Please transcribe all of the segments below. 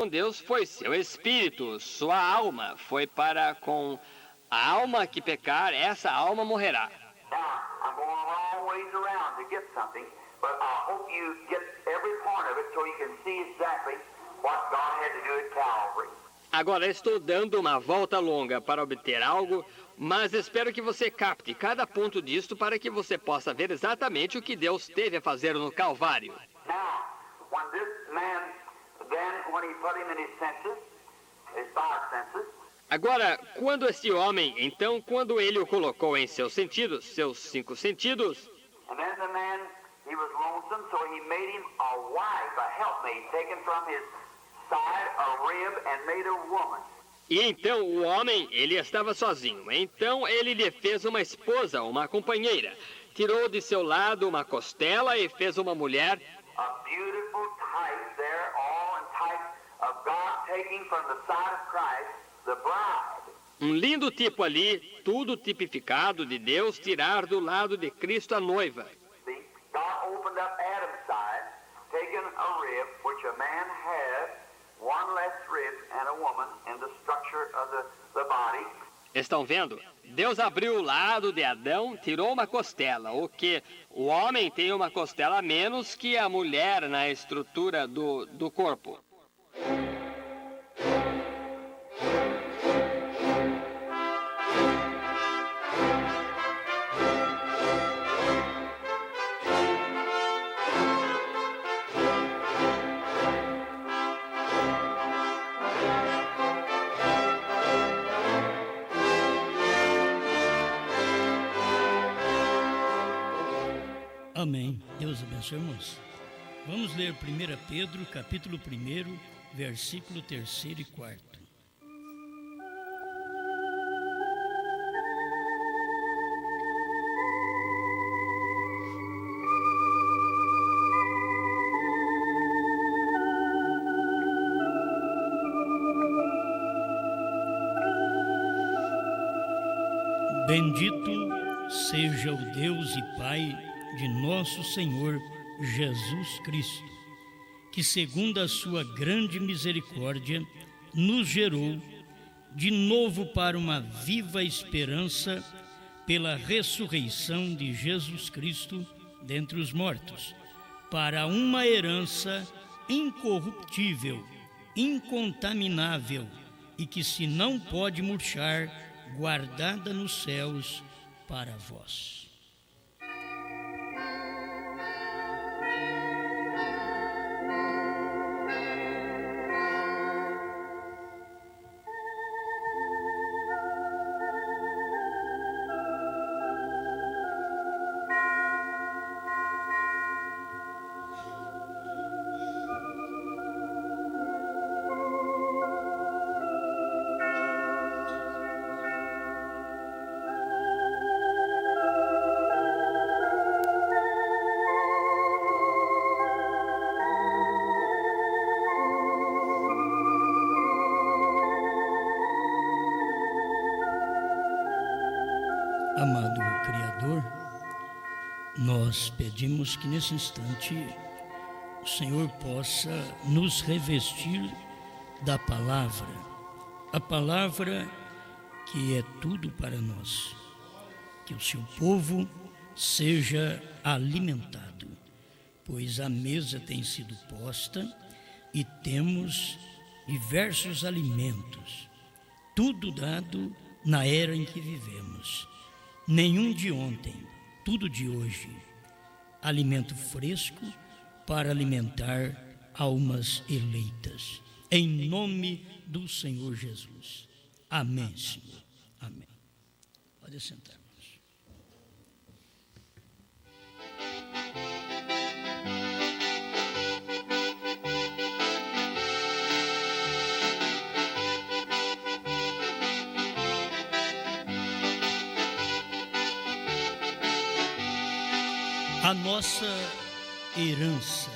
Com Deus foi seu espírito, sua alma foi para com a alma que pecar, essa alma morrerá. Now, I'm going a long ways around to get something, but I hope you get every part of it so you can see exactly what God had to do at Calvary. Agora estou dando uma volta longa para obter algo, mas espero que você capte cada ponto disto para que você possa ver exatamente o que Deus teve a fazer no Calvário. Now, when this man, when he put him in his senses, his five senses, Agora, quando este homem, então, quando ele o colocou em seus sentidos, seus 5 sentidos, and then the man, he was lonesome, so he made him a wife, a helpmate, taken from his side, a rib, and made a woman. e então o homem, ele estava sozinho. Então ele lhe fez uma esposa, uma companheira. Tirou de seu lado uma costela e fez uma mulher. A beautiful type there, all in type of God taking from the side of Christ, the bride. Um lindo tipo ali, tudo tipificado de Deus tirar do lado de Cristo a noiva. See, God opened up Adam's side, taking a rib, which a man has, one less rib and a woman in the structure of the body. Estão vendo? Deus abriu o lado de Adão, tirou uma costela, o que o homem tem uma costela a menos que a mulher na estrutura do corpo. Amém. Deus abençoe, irmãos. Vamos ler 1 Pedro, capítulo 1, versículo 3 e 4. Bendito seja o Deus e Pai de nosso Senhor Jesus Cristo, que segundo a sua grande misericórdia nos gerou de novo para uma viva esperança pela ressurreição de Jesus Cristo dentre os mortos, para uma herança incorruptível, incontaminável e que se não pode murchar, guardada nos céus para vós. Amado Criador, nós pedimos que nesse instante o Senhor possa nos revestir da palavra, a palavra que é tudo para nós, que o seu povo seja alimentado, pois a mesa tem sido posta e temos diversos alimentos, tudo dado na era em que vivemos. Nenhum de ontem, tudo de hoje. Alimento fresco para alimentar almas eleitas. Em nome do Senhor Jesus. Amém, Senhor. Amém. Pode sentar, irmãos. A nossa herança.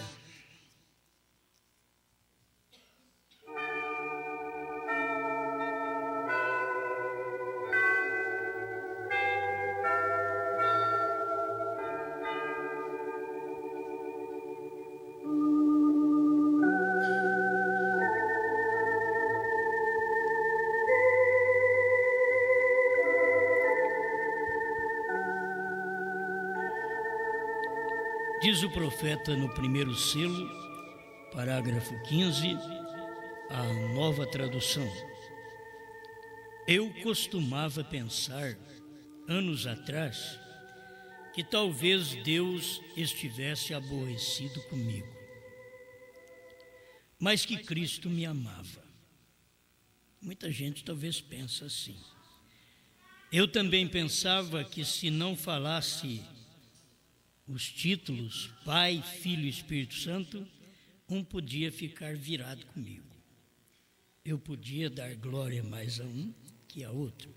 Diz o profeta no primeiro selo, parágrafo 15, a Nova Tradução: eu costumava pensar, anos atrás, que talvez Deus estivesse aborrecido comigo, mas que Cristo me amava. Muita gente talvez pensa assim. Eu também pensava que se não falasse os títulos Pai, Filho e Espírito Santo, um podia ficar virado comigo. Eu podia dar glória mais a um que a outro,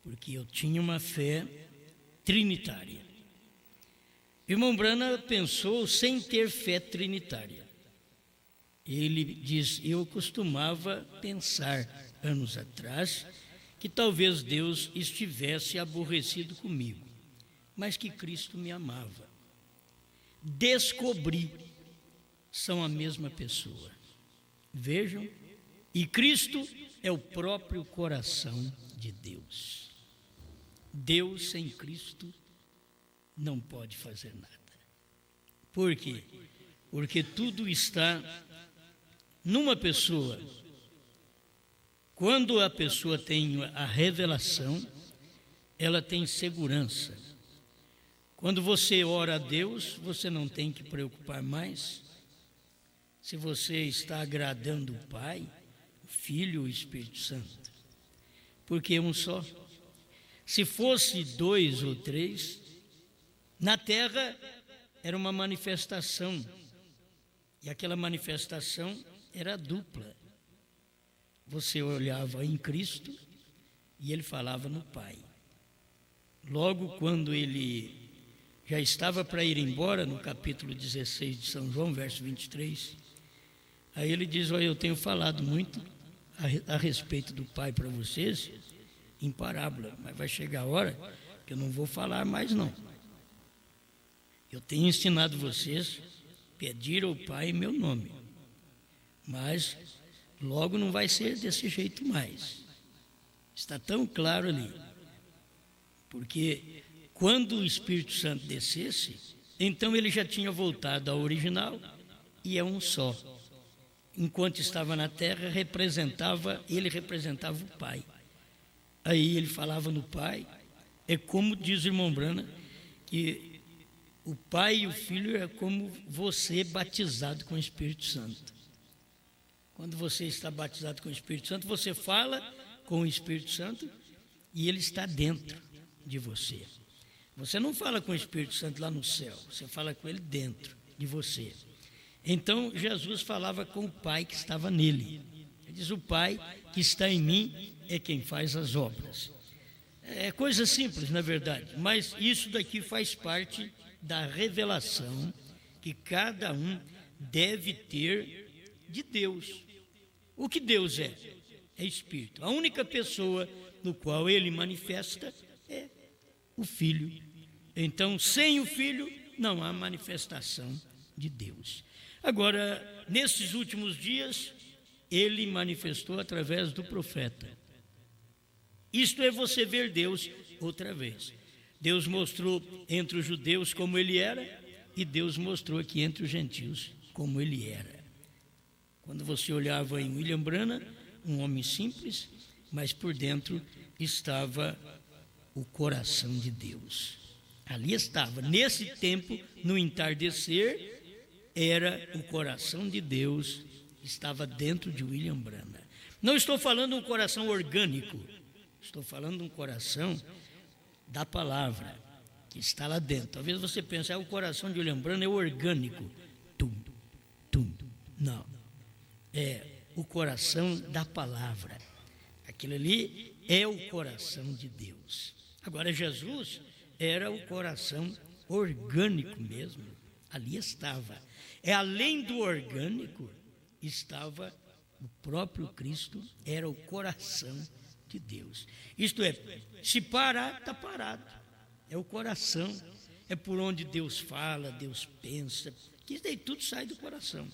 porque eu tinha uma fé trinitária. Irmão Branham pensou sem ter fé trinitária. Ele diz: eu costumava pensar anos atrás que talvez Deus estivesse aborrecido comigo, mas que Cristo me amava. Descobri, são a mesma pessoa. Vejam, e Cristo é o próprio coração de Deus. Deus sem Cristo não pode fazer nada. Por quê? Porque tudo está numa pessoa. Quando a pessoa tem a revelação, ela tem segurança. Quando você ora a Deus, você não tem que preocupar mais se você está agradando o Pai, o Filho e o Espírito Santo, porque é um só. Se fosse 2 ou 3, na terra era uma manifestação, e aquela manifestação era dupla. Você olhava em Cristo e ele falava no Pai. Logo, quando ele já estava para ir embora, no capítulo 16 de São João, verso 23, aí ele diz: olha, eu tenho falado muito a respeito do Pai para vocês, em parábola, mas vai chegar a hora que eu não vou falar mais não. Eu tenho ensinado vocês a pedir ao Pai em meu nome, mas logo não vai ser desse jeito mais. Está tão claro ali, porque quando o Espírito Santo descesse, então ele já tinha voltado ao original e é um só. Enquanto estava na terra, ele representava o Pai. Aí ele falava no Pai. É como diz o irmão Branham, que o Pai e o Filho é como você batizado com o Espírito Santo. Quando você está batizado com o Espírito Santo, você fala com o Espírito Santo e ele está dentro de você. Você não fala com o Espírito Santo lá no céu, você fala com ele dentro de você. Então Jesus falava com o Pai que estava nele. Ele diz: o Pai que está em mim é quem faz as obras. É coisa simples, na verdade, mas isso daqui faz parte da revelação que cada um deve ter de Deus. O que Deus é? É Espírito. A única pessoa no qual ele manifesta é o Filho. Então, sem o Filho, não há manifestação de Deus. Agora, nesses últimos dias, ele manifestou através do profeta. Isto é você ver Deus outra vez. Deus mostrou entre os judeus como ele era, e Deus mostrou aqui entre os gentios como ele era. Quando você olhava em William Branham, um homem simples, mas por dentro estava o coração de Deus. Ali estava, nesse tempo, no entardecer, era o coração de Deus, estava dentro de William Branham. Não estou falando um coração orgânico, estou falando de um coração da palavra, que está lá dentro. Talvez você pense: o coração de William Branham é orgânico. Não, é o coração da palavra. Aquilo ali é o coração de Deus. Agora, Jesus era o coração orgânico mesmo, ali estava. Além do orgânico, estava o próprio Cristo, era o coração de Deus. Isto é, se parar, está parado. É o coração, é por onde Deus fala, Deus pensa, que isso daí tudo sai do coração.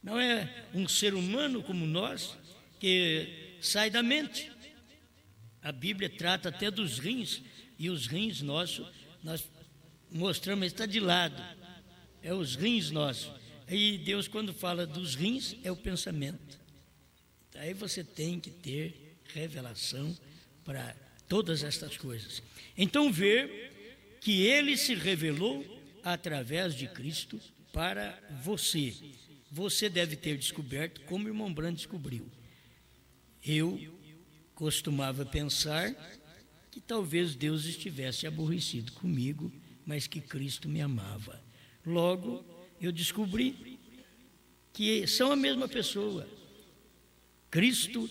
Não é um ser humano como nós, que sai da mente. A Bíblia trata até dos rins, e os rins nossos, nós mostramos, está de lado. é os rins nossos. Aí Deus, quando fala dos rins, é o pensamento. Aí você tem que ter revelação para todas estas coisas. Então, ver que ele se revelou através de Cristo para você. Você deve ter descoberto como o irmão Branham descobriu. Eu costumava pensar que talvez Deus estivesse aborrecido comigo, mas que Cristo me amava. Logo, eu descobri que são a mesma pessoa. Cristo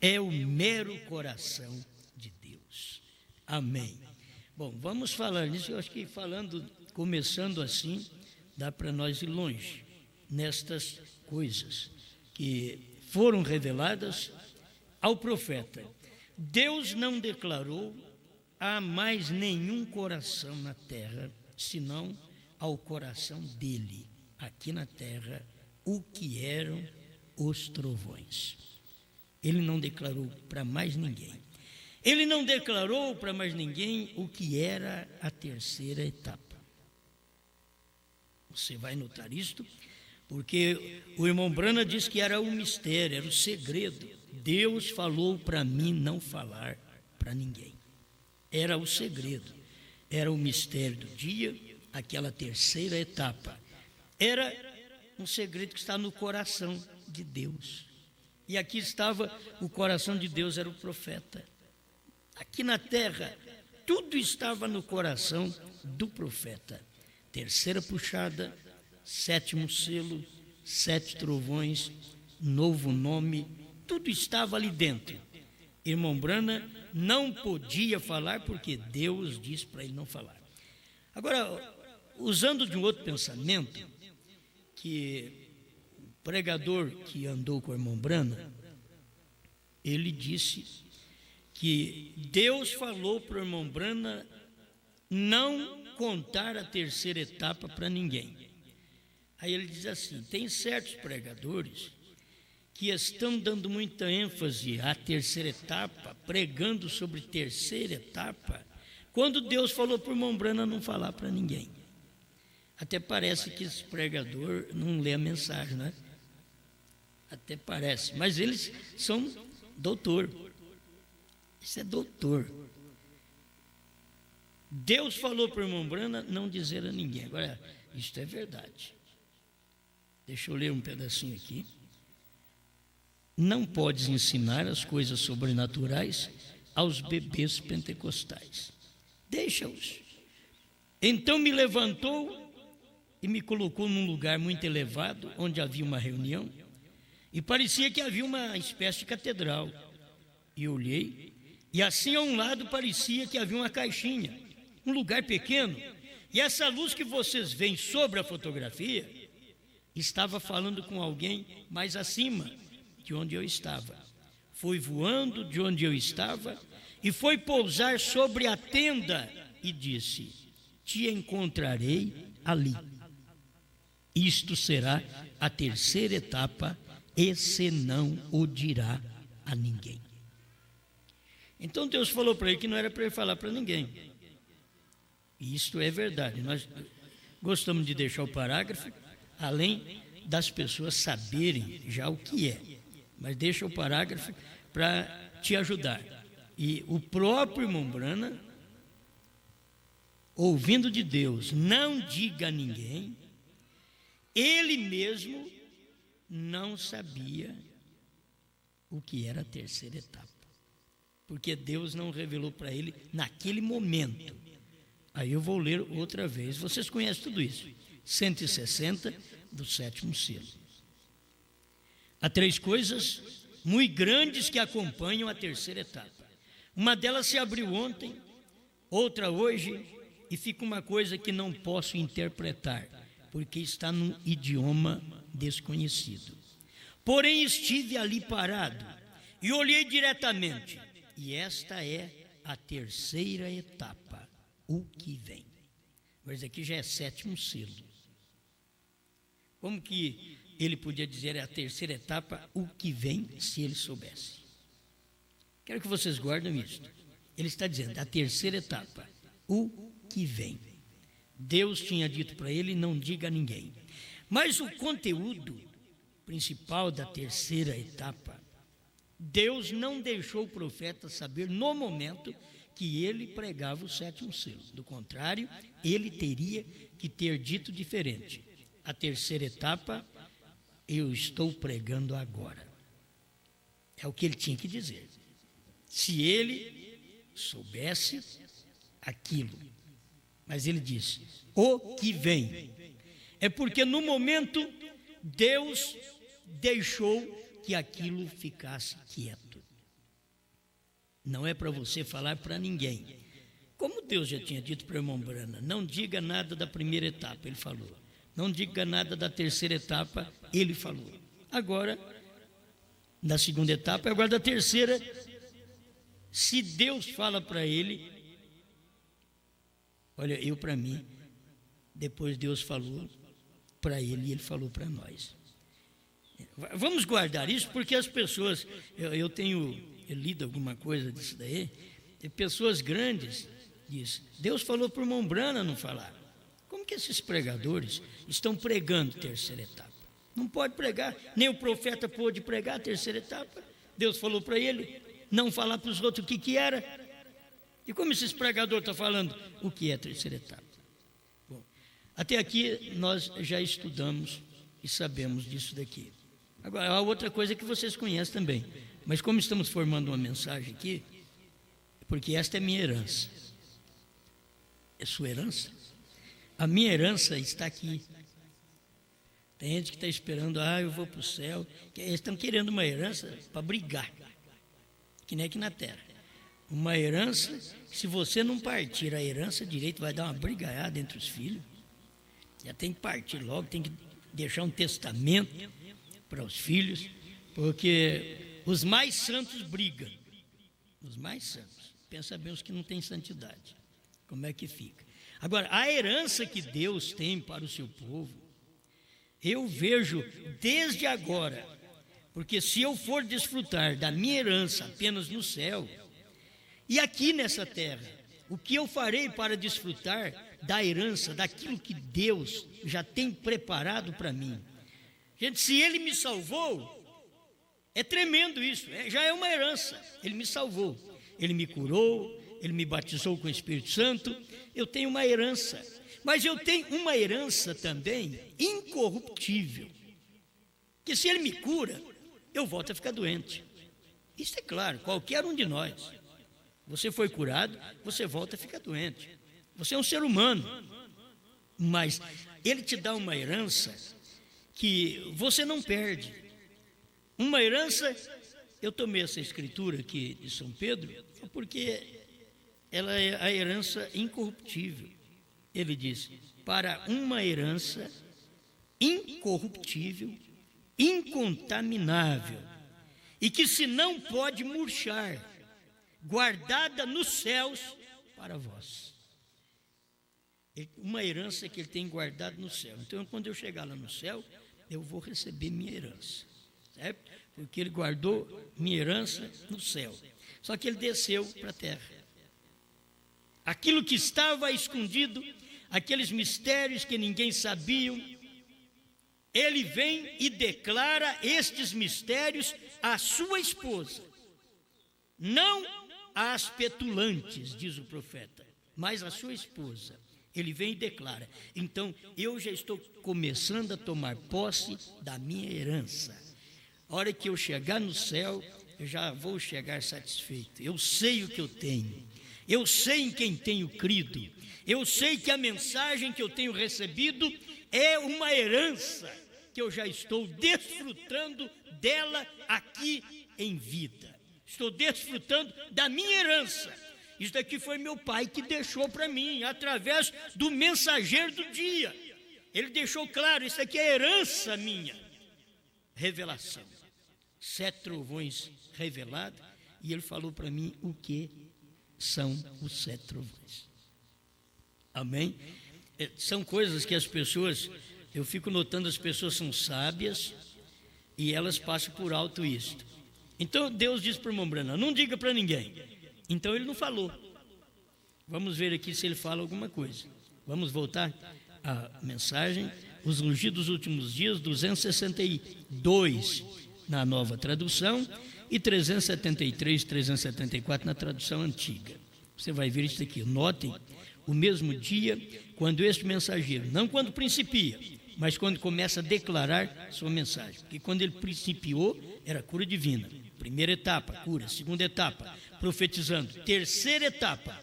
é o mero coração de Deus. Amém. Bom, vamos falar nisso. Eu acho que começando assim, dá para nós ir longe nestas coisas que foram reveladas ao profeta. Deus não declarou a mais nenhum coração na terra, senão ao coração dele, aqui na terra, o que eram os trovões. Ele não declarou para mais ninguém. Ele não declarou para mais ninguém o que era a terceira etapa. Você vai notar isto, porque o irmão Branham diz que era um mistério, era o segredo. Deus falou para mim não falar para ninguém. Era o segredo, era o mistério do dia, aquela terceira etapa. Era um segredo que está no coração de Deus. E aqui estava, o coração de Deus era o profeta. Aqui na terra, tudo estava no coração do profeta. Terceira puxada, sétimo selo, 7 trovões, novo nome, tudo estava ali dentro. Irmão Branham não podia falar porque Deus disse para ele não falar. Agora, usando de um outro pensamento, que o pregador que andou com o irmão Branham, ele disse que Deus falou para o irmão Branham não contar a terceira etapa para ninguém. Aí ele diz assim, tem certos pregadores que estão dando muita ênfase à terceira etapa, pregando sobre terceira etapa, quando Deus falou para o irmão Branham não falar para ninguém. Até parece que esse pregador não lê a mensagem, né? Até parece, mas eles são doutor. Isso é doutor. Deus falou para o irmão Branham não dizer a ninguém. Agora, isto é verdade. Deixa eu ler um pedacinho aqui. Não podes ensinar as coisas sobrenaturais aos bebês pentecostais. Deixa-os. Então me levantou e me colocou num lugar muito elevado, onde havia uma reunião, e parecia que havia uma espécie de catedral. E eu olhei, e assim a um lado parecia que havia uma caixinha, um lugar pequeno, e essa luz que vocês veem sobre a fotografia estava falando com alguém mais acima de onde eu estava. Foi voando de onde eu estava e foi pousar sobre a tenda e disse: te encontrarei ali. Isto será a terceira etapa, e se não o dirá a ninguém. Então Deus falou para ele que não era para ele falar para ninguém. E isto é verdade. Nós gostamos de deixar o parágrafo, além das pessoas saberem já o que é. Mas deixa o parágrafo para te ajudar. E o próprio irmão Branham, ouvindo de Deus, não diga a ninguém, ele mesmo não sabia o que era a terceira etapa. Porque Deus não revelou para ele naquele momento. Aí eu vou ler outra vez. Vocês conhecem tudo isso. 160 do 7º selo. Há 3 coisas muito grandes que acompanham a terceira etapa. Uma delas se abriu ontem, outra hoje, e fica uma coisa que não posso interpretar, porque está num idioma desconhecido. Porém estive ali parado e olhei diretamente, e esta é a terceira etapa, o que vem. Mas aqui já é 7º selo. Como que ele podia dizer a terceira etapa, o que vem, se ele soubesse? Quero que vocês guardem isso. Ele está dizendo a terceira etapa, o que vem. Deus tinha dito para ele: não diga a ninguém. Mas o conteúdo principal da terceira etapa, Deus não deixou o profeta saber no momento que ele pregava o sétimo selo. Do contrário, ele teria que ter dito diferente. A terceira etapa, eu estou pregando agora. É o que ele tinha que dizer. Se ele soubesse aquilo. Mas ele disse: o que vem. É porque no momento Deus deixou que aquilo ficasse quieto. Não é para você falar para ninguém. Como Deus já tinha dito para o irmão Brana, não diga nada da primeira etapa, ele falou. Não diga nada da terceira etapa, ele falou. Agora, da segunda etapa, agora da terceira, se Deus fala para ele, olha, eu para mim, depois Deus falou para ele e ele falou para nós. Vamos guardar isso, porque as pessoas, eu tenho lido alguma coisa disso daí, pessoas grandes dizem: Deus falou para o irmão Brana não falar. Como que esses pregadores estão pregando terceira etapa? Não pode pregar, nem o profeta pôde pregar a terceira etapa. Deus falou para ele não falar para os outros o que era. E como esses pregadores estão falando o que é a terceira etapa? Bom, até aqui nós já estudamos e sabemos disso daqui. Agora, há outra coisa que vocês conhecem também, mas como estamos formando uma mensagem aqui, porque esta é minha herança. É sua herança? A minha herança está aqui. Tem gente que está esperando: eu vou para o céu. Eles estão querendo uma herança para brigar, que nem aqui na terra. Uma herança, se você não partir a herança direito, vai dar uma brigaiada entre os filhos. Já tem que partir logo, tem que deixar um testamento para os filhos, porque os mais santos brigam. Os mais santos. Pensa bem os que não têm santidade. Como é que fica? Agora, a herança que Deus tem para o seu povo, eu vejo desde agora, porque se eu for desfrutar da minha herança apenas no céu, e aqui nessa terra, o que eu farei para desfrutar da herança, daquilo que Deus já tem preparado para mim? Gente, se Ele me salvou, é tremendo isso, já é uma herança. Ele me salvou, Ele me curou, Ele me batizou com o Espírito Santo. Eu tenho uma herança, mas eu tenho uma herança também incorruptível, que se Ele me cura, eu volto a ficar doente. Isso é claro, qualquer um de nós. Você foi curado, você volta a ficar doente. Você é um ser humano, mas Ele te dá uma herança que você não perde. Uma herança, eu tomei essa escritura aqui de São Pedro, porque ela é a herança incorruptível. Ele diz: para uma herança incorruptível, incontaminável, e que se não pode murchar, guardada nos céus para vós. Uma herança que ele tem guardado no céu. Então, quando eu chegar lá no céu, eu vou receber minha herança, certo? Porque ele guardou minha herança no céu. Só que ele desceu para a terra. Aquilo que estava escondido, aqueles mistérios que ninguém sabia, ele vem e declara estes mistérios à sua esposa. Não às petulantes, diz o profeta, mas à sua esposa. Ele vem e declara: então eu já estou começando a tomar posse da minha herança. A hora que eu chegar no céu, eu já vou chegar satisfeito. Eu sei o que eu tenho. Eu sei em quem tenho crido. Eu sei que a mensagem que eu tenho recebido é uma herança que eu já estou desfrutando dela aqui em vida. Estou desfrutando da minha herança. Isso daqui foi meu pai que deixou para mim, através do mensageiro do dia. Ele deixou claro: isso aqui é herança minha. Revelação. 7 trovões revelados. E ele falou para mim o que são os 7 trovões. Amém? São coisas que as pessoas, eu fico notando, as pessoas são sábias e elas passam por alto isto. Então Deus disse para o irmão Branham: não diga para ninguém. Então ele não falou. Vamos ver aqui se ele fala alguma coisa. Vamos voltar à mensagem. Os ungidos dos últimos dias, 262 na nova tradução e 373, 374 na tradução antiga. Você vai ver isso aqui. Notem, o mesmo dia, quando este mensageiro, não quando principia, mas quando começa a declarar sua mensagem. Porque quando ele principiou, era cura divina. Primeira etapa, cura. Segunda etapa, profetizando. Terceira etapa,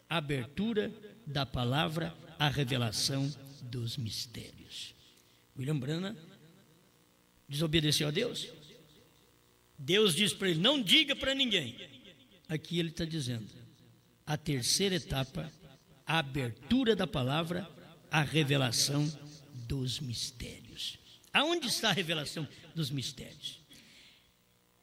abertura da palavra, a revelação dos mistérios. William Branham desobedeceu a Deus. Deus disse para ele, não diga para ninguém. Aqui ele está dizendo, a terceira etapa, a abertura da palavra, a revelação dos mistérios. Aonde está a revelação dos mistérios?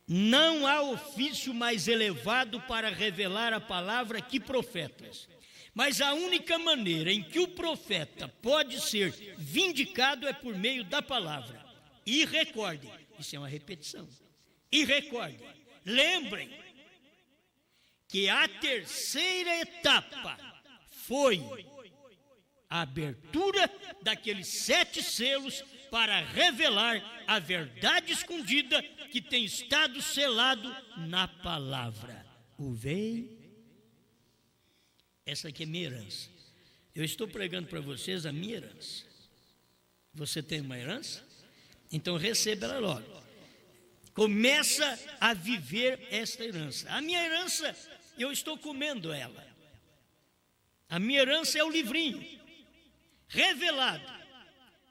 Não há ofício mais elevado para revelar a palavra que profetas. Mas a única maneira em que o profeta pode ser vindicado é por meio da palavra. E recordem, isso é uma repetição. E recordem, lembrem que a terceira etapa foi a abertura daqueles 7 selos para revelar a verdade escondida que tem estado selado na palavra. Essa aqui é minha herança. Eu estou pregando para vocês a minha herança. Você tem uma herança? Então receba ela logo. Começa a viver esta herança. A minha herança, eu estou comendo ela. A minha herança é o livrinho revelado.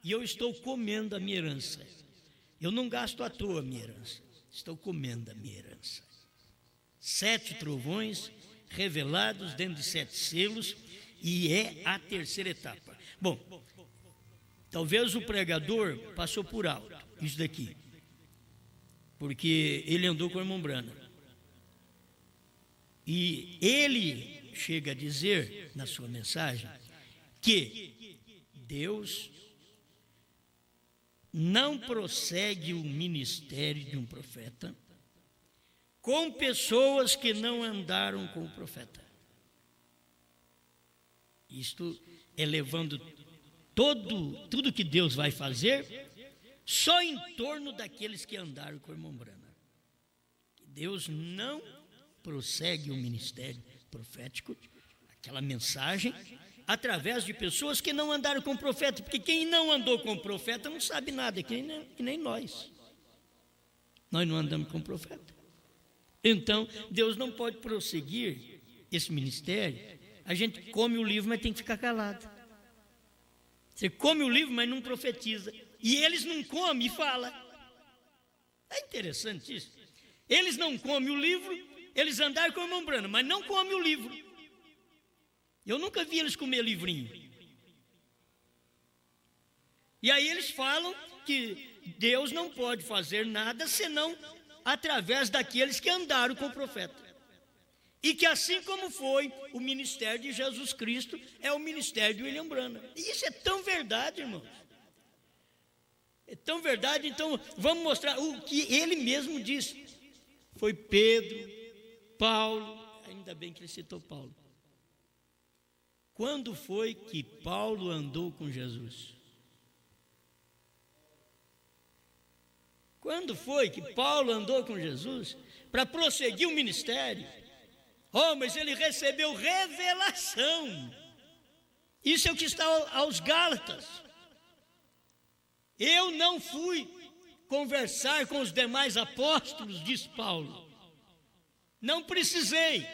E eu estou comendo a minha herança. Eu não gasto à toa a minha herança. Estou comendo a minha herança. 7 trovões revelados dentro de 7 selos, e é a terceira etapa. Bom, talvez o pregador passou por alto isso daqui, porque ele andou com o irmão Branham. E ele chega a dizer na sua mensagem que Deus não prossegue o ministério de um profeta com pessoas que não andaram com o profeta. Isto é levando tudo que Deus vai fazer só em torno daqueles que andaram com o irmão Branham. Deus não prossegue o ministério profético, aquela mensagem, através de pessoas que não andaram com o profeta, porque quem não andou com o profeta não sabe nada, que nem nós. Nós não andamos com o profeta. Então, Deus não pode prosseguir esse ministério. A gente come o livro, mas tem que ficar calado. Você come o livro, mas não profetiza. E eles não comem e falam. É interessante isso. Eles não comem o livro, eles andaram com o irmão Branham, mas não comem o livro. Eu nunca vi eles comer livrinho. E aí eles falam que Deus não pode fazer nada senão através daqueles que andaram com o profeta. E que assim como foi o ministério de Jesus Cristo, é o ministério de William Branham. E isso é tão verdade, irmãos. É tão verdade, então vamos mostrar o que ele mesmo disse. Foi Pedro, Paulo, ainda bem que ele citou Paulo. Quando foi que Paulo andou com Jesus? Quando foi que Paulo andou com Jesus para prosseguir o ministério? Oh, mas ele recebeu revelação. Isso é o que está aos Gálatas. Eu não fui conversar com os demais apóstolos, diz Paulo. Não precisei,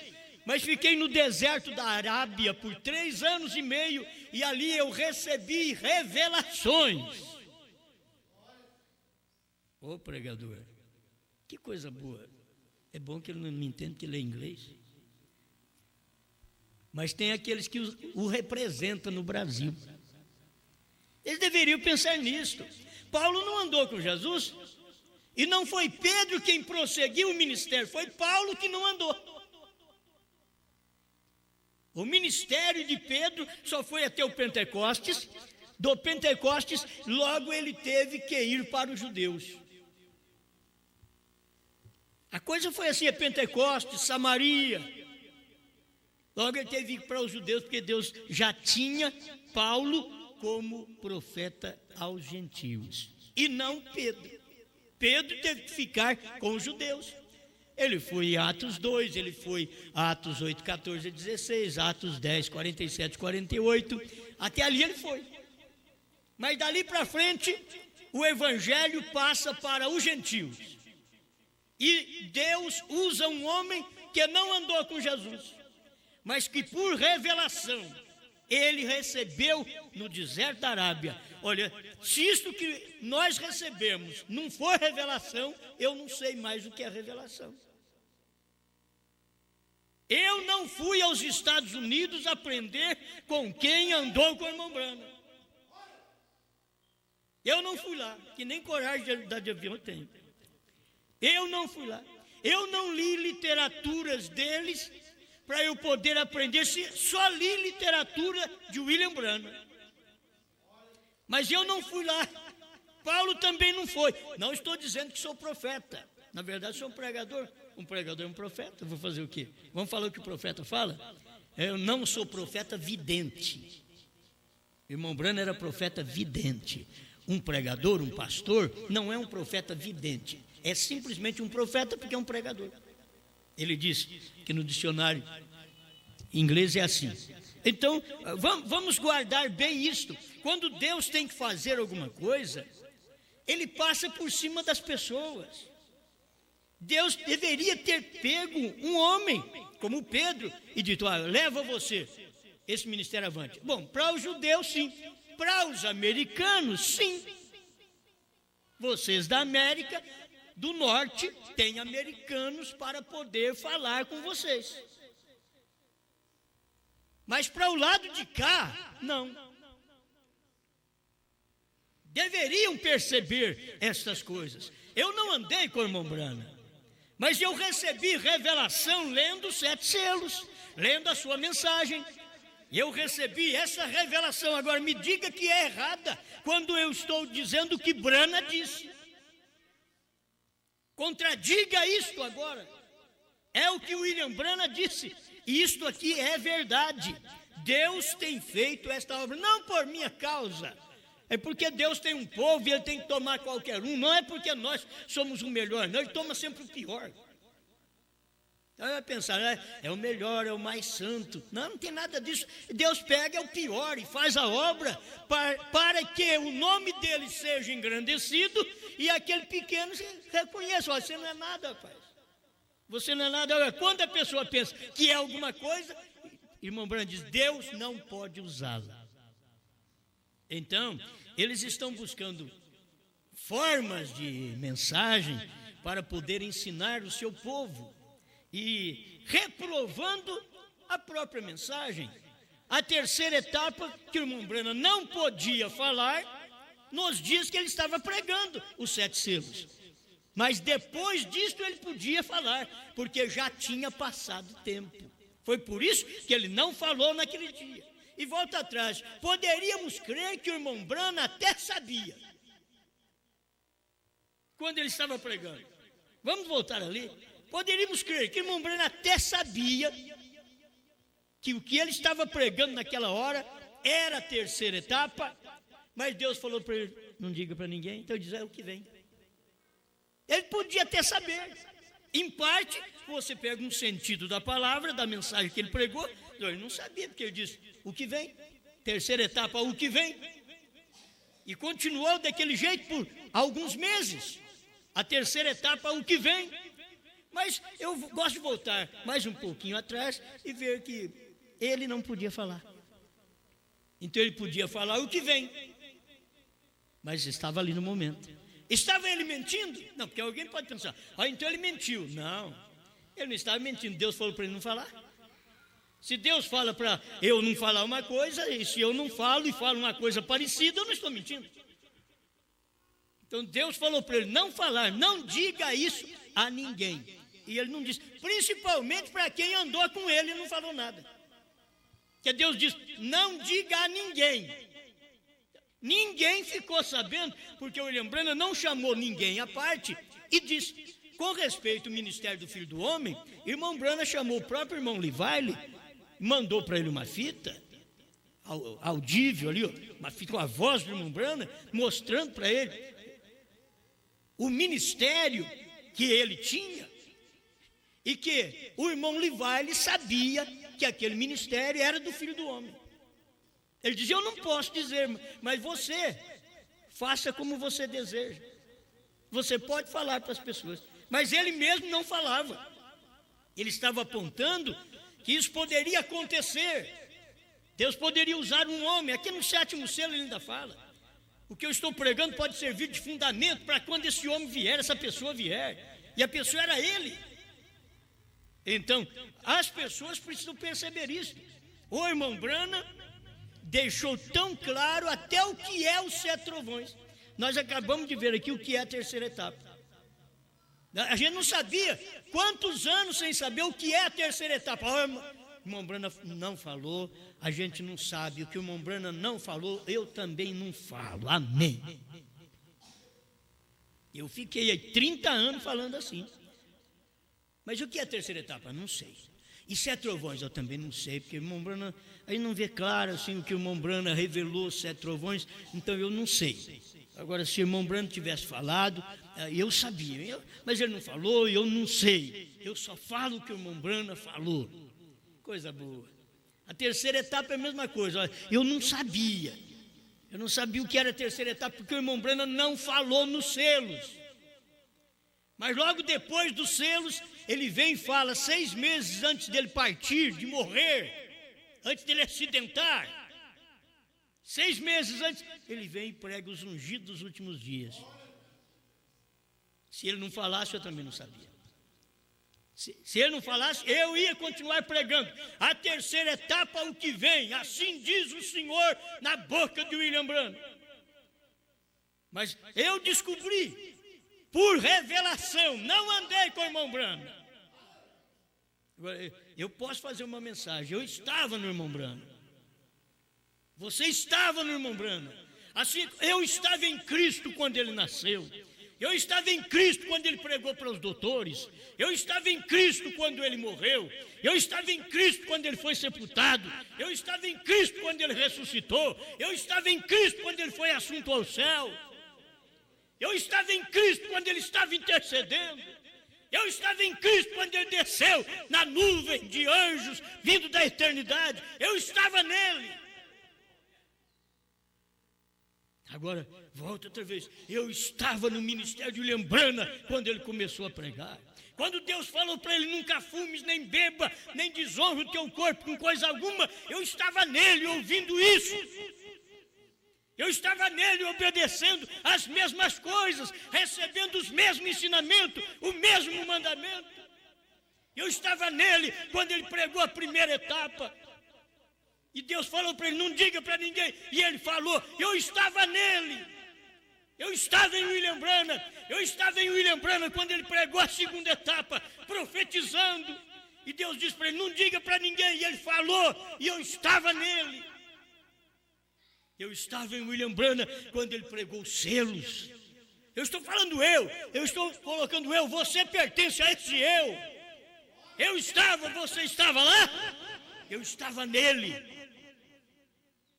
mas fiquei no deserto da Arábia por 3 anos e meio e ali eu recebi revelações. Ô pregador, que coisa boa. É bom que ele não me entende que lê inglês. Mas tem aqueles que o representam no Brasil. Eles deveriam pensar nisso. Paulo não andou com Jesus e não foi Pedro quem prosseguiu o ministério, foi Paulo que não andou. O ministério de Pedro só foi até o Pentecostes. Do Pentecostes, logo ele teve que ir para os judeus. A coisa foi assim, é Pentecostes, Samaria. Logo ele teve que ir para os judeus, porque Deus já tinha Paulo como profeta aos gentios, e não Pedro. Pedro teve que ficar com os judeus. Ele foi em Atos 2, ele foi Atos 8, 14 a 16, Atos 10, 47, 48, até ali ele foi. Mas dali para frente, o evangelho passa para os gentios. E Deus usa um homem que não andou com Jesus, mas que por revelação, ele recebeu no deserto da Arábia. Olha, se isto que nós recebemos não for revelação, eu não sei mais o que é revelação. Eu não fui aos Estados Unidos aprender com quem andou com o irmão Branham. Eu não fui lá, que nem coragem de andar de avião eu tenho. Eu não fui lá. Eu não li literaturas deles para eu poder aprender, só li literatura de William Branham. Mas eu não fui lá. Paulo também não foi. Não estou dizendo que sou profeta. Na verdade, sou um pregador. Um pregador é um profeta. Vou fazer o quê? Vamos falar o que o profeta fala? Eu não sou profeta vidente. O irmão Branham era profeta vidente. Um pregador, um pastor, não é um profeta vidente. É simplesmente um profeta porque é um pregador. Ele diz que no dicionário inglês é assim. Então, vamos guardar bem isto. Quando Deus tem que fazer alguma coisa, Ele passa por cima das pessoas. Deus deveria ter pego um homem, como Pedro, e dito, leva você esse ministério avante. Bom, para os judeus, sim. Para os americanos, sim. Vocês da América do Norte têm americanos para poder falar com vocês. Mas para o lado de cá, não. Deveriam perceber estas coisas. Eu não andei com o irmão Branham, mas eu recebi revelação lendo os 7 selos, lendo a sua mensagem. Eu recebi essa revelação. Agora me diga que é errada quando eu estou dizendo o que Branham disse. Contradiga isto agora. É o que William Branham disse. E isto aqui é verdade. Deus tem feito esta obra, não por minha causa. É porque Deus tem um povo e Ele tem que tomar qualquer um. Não é porque nós somos o melhor, não. Ele toma sempre o pior. Então vai pensar, é o melhor, é o mais santo. Não, não tem nada disso. Deus pega o pior e faz a obra para que o nome dele seja engrandecido e aquele pequeno se reconheça. Você não é nada, rapaz. Você não é nada. Quando a pessoa pensa que é alguma coisa, irmão Branham diz, Deus não pode usá-la. Então, eles estão buscando formas de mensagem para poder ensinar o seu povo. E reprovando a própria mensagem. A terceira etapa, que o irmão Branham não podia falar, nos diz que ele estava pregando os 7 selos. Mas depois disso ele podia falar, porque já tinha passado tempo. Foi por isso que ele não falou naquele dia. E volta atrás, poderíamos crer que o irmão Branham até sabia, quando ele estava pregando. Vamos voltar ali. Poderíamos crer que o irmão Branham até sabia que o que ele estava pregando naquela hora era a terceira etapa, mas Deus falou para ele, não diga para ninguém, então ele diz, é o que vem. Ele podia até saber. Em parte, você pega um sentido da palavra, da mensagem que ele pregou, ele não sabia, porque ele disse, o que vem, terceira etapa, o que vem. E continuou daquele jeito por alguns meses. A terceira etapa, o que vem. Mas eu gosto de voltar mais um pouquinho atrás e ver que ele não podia falar. Então ele podia falar o que vem, mas estava ali no momento. Estava ele mentindo? Não, porque alguém pode pensar, então ele mentiu. Não, ele não estava mentindo. Deus falou para ele não falar. Se Deus fala para eu não falar uma coisa, e se eu não falo e falo uma coisa parecida, eu não estou mentindo. Então Deus falou para ele não falar, não diga isso a ninguém. E ele não disse, principalmente para quem andou com ele e não falou nada. Porque Deus disse, não diga a ninguém. Ninguém ficou sabendo, porque o William Branham não chamou ninguém à parte e disse, com respeito ao ministério do Filho do Homem, irmão Branham chamou o próprio irmão Livile mandou para ele uma fita, audível ali, uma fita com a voz do irmão Branham, mostrando para ele o ministério que ele tinha, e que o irmão Levi sabia que aquele ministério era do Filho do Homem. Ele dizia: eu não posso dizer, mas você faça como você deseja. Você pode falar para as pessoas. Mas ele mesmo não falava. Ele estava apontando que isso poderia acontecer. Deus poderia usar um homem. Aqui no 7º selo ele ainda fala: o que eu estou pregando pode servir de fundamento para quando esse homem vier, essa pessoa vier. E a pessoa era ele. Então, as pessoas precisam perceber isso. O irmão Branham deixou tão claro até o que é os 7 trovões. Nós acabamos de ver aqui o que é a terceira etapa. A gente não sabia, quantos anos sem saber o que é a terceira etapa. O irmão Branham não falou, a gente não sabe. O que o irmão Branham não falou, eu também não falo. Amém. Eu fiquei aí 30 anos falando assim. Mas o que é a terceira etapa? Não sei. E 7 trovões eu também não sei, porque o irmão Branham, aí não vê claro assim o que o irmão Branham revelou, 7 trovões, então eu não sei. Agora, se o irmão Branham tivesse falado, eu sabia, mas ele não falou, eu não sei. Eu só falo o que o irmão Branham falou. Coisa boa. A terceira etapa é a mesma coisa. Eu não sabia. Eu não sabia o que era a terceira etapa, porque o irmão Branham não falou nos selos. Mas logo depois dos selos, ele vem e fala, 6 meses antes dele partir, de morrer, antes dele acidentar. 6 meses antes, ele vem e prega os ungidos dos últimos dias. Se ele não falasse, eu também não sabia. Se ele não falasse, eu ia continuar pregando. A terceira etapa, o que vem, assim diz o Senhor na boca de William Branham. Mas eu descobri, por revelação, não andei com o irmão Branham. Agora, eu posso fazer uma mensagem, eu estava no irmão Branham. Você estava no irmão Branham. Assim, eu estava em Cristo quando ele nasceu. Eu estava em Cristo quando ele pregou para os doutores. Eu estava em Cristo quando ele morreu. Eu estava em Cristo quando ele foi sepultado. Eu estava em Cristo quando ele ressuscitou. Eu estava em Cristo quando ele foi assunto ao céu. Eu estava em Cristo quando ele estava intercedendo. Eu estava em Cristo quando ele desceu na nuvem de anjos vindo da eternidade. Eu estava nele. Agora, volta outra vez. Eu estava no ministério de William Branham quando ele começou a pregar. Quando Deus falou para ele, nunca fumes, nem beba, nem desonre o teu corpo com coisa alguma, eu estava nele ouvindo isso. Eu estava nele obedecendo as mesmas coisas, recebendo os mesmos ensinamentos, o mesmo mandamento. Eu estava nele quando ele pregou a primeira etapa. E Deus falou para ele, não diga para ninguém. E ele falou, eu estava nele. Eu estava em William Branham. Eu estava em William Branham quando ele pregou a segunda etapa, profetizando. E Deus disse para ele, não diga para ninguém. E ele falou, e eu estava nele. Eu estava em William Branham quando ele pregou os selos. Eu estou falando eu estou colocando eu, você pertence a esse eu. Eu estava, você estava lá? Eu estava nele.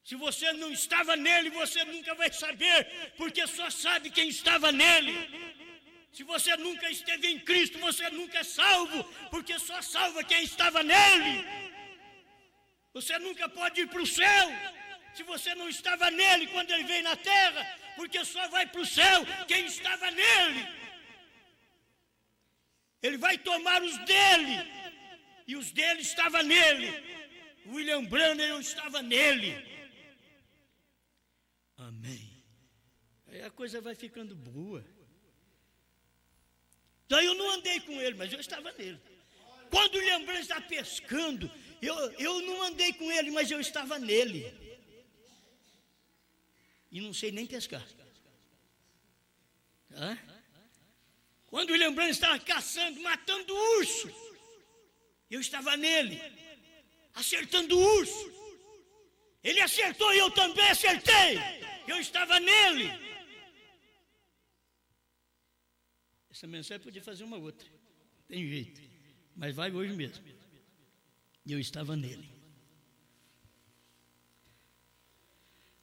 Se você não estava nele, você nunca vai saber, porque só sabe quem estava nele. Se você nunca esteve em Cristo, você nunca é salvo, porque só salva quem estava nele. Você nunca pode ir para o céu, se você não estava nele quando ele veio na terra, porque só vai para o céu quem estava nele. Ele vai tomar os dele, e os dele estavam nele. William Branham estava nele. Amém. Aí a coisa vai ficando boa. Então eu não andei com ele, mas eu estava nele. Quando o William Branham está pescando, eu não andei com ele, mas eu estava nele. E não sei nem pescar. Tá? Quando o William Branham estava caçando, matando urso, eu estava nele, acertando o urso. Ele acertou e eu também acertei. Eu estava nele. Essa mensagem podia fazer uma outra. Tem jeito. Mas vai hoje mesmo. E eu estava nele.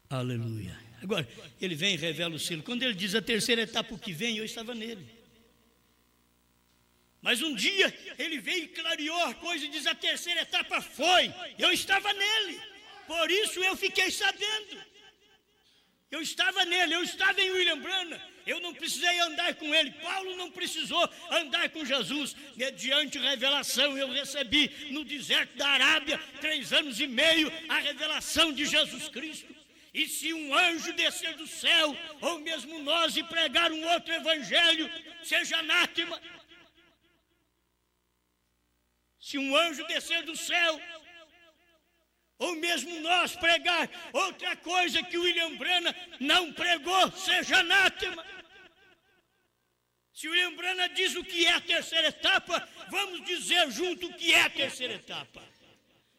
Aleluia. Agora, ele vem e revela o selo. Quando ele diz a terceira etapa, o que vem, eu estava nele. Mas um dia, ele veio e clareou a coisa e diz, a terceira etapa foi. Eu estava nele. Por isso eu fiquei sabendo. Eu estava nele, eu estava em William Branham. Eu não precisei andar com ele. Paulo não precisou andar com Jesus. Mediante revelação, eu recebi no deserto da Arábia, 3 anos e meio, a revelação de Jesus Cristo. E se um anjo descer do céu, ou mesmo nós, e pregar um outro evangelho, seja anátema. Se um anjo descer do céu, ou mesmo nós pregar outra coisa que William Branham não pregou, seja anátema. Se William Branham diz o que é a terceira etapa, vamos dizer junto o que é a terceira etapa.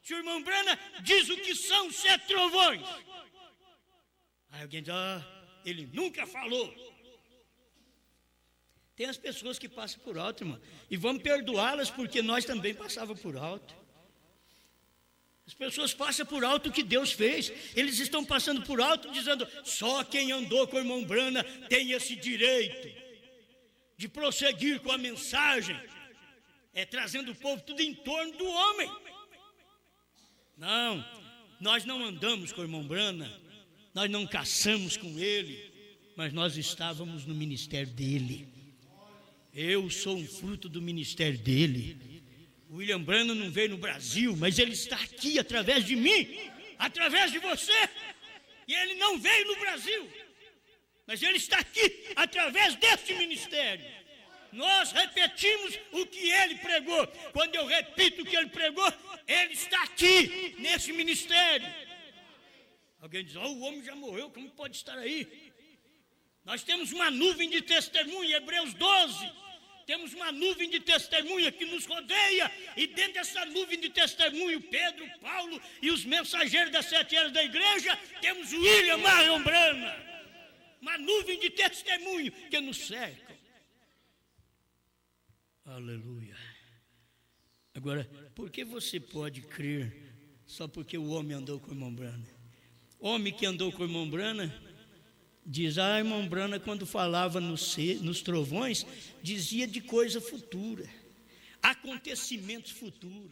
Se o irmão Branham diz o que são 7 trovões, aí alguém diz, ele nunca falou. Tem as pessoas que passam por alto, irmão, e vamos perdoá-las porque nós também passávamos por alto. As pessoas passam por alto o que Deus fez. Eles estão passando por alto dizendo, só quem andou com o irmão Branham tem esse direito de prosseguir com a mensagem, trazendo o povo tudo em torno do homem. Não, nós não andamos com o irmão Branham, nós não caçamos com ele, mas nós estávamos no ministério dele. Eu sou um fruto do ministério dele. William Branham não veio no Brasil, mas ele está aqui através de mim, através de você. E ele não veio no Brasil, mas ele está aqui através deste ministério. Nós repetimos o que ele pregou. Quando eu repito o que ele pregou, ele está aqui nesse ministério. Alguém diz, o homem já morreu, como pode estar aí? Nós temos uma nuvem de testemunha, Hebreus 12. Temos uma nuvem de testemunha que nos rodeia, e dentro dessa nuvem de testemunho, Pedro, Paulo e os mensageiros das 7 eras da igreja, temos William Marion Branham, uma nuvem de testemunho que nos cerca. Aleluia. Agora, por que você pode crer só porque o homem andou com o irmão Branham? Homem que andou com o irmão Branham diz, irmão Branham, quando falava nos trovões, dizia de coisa futura, acontecimentos futuros.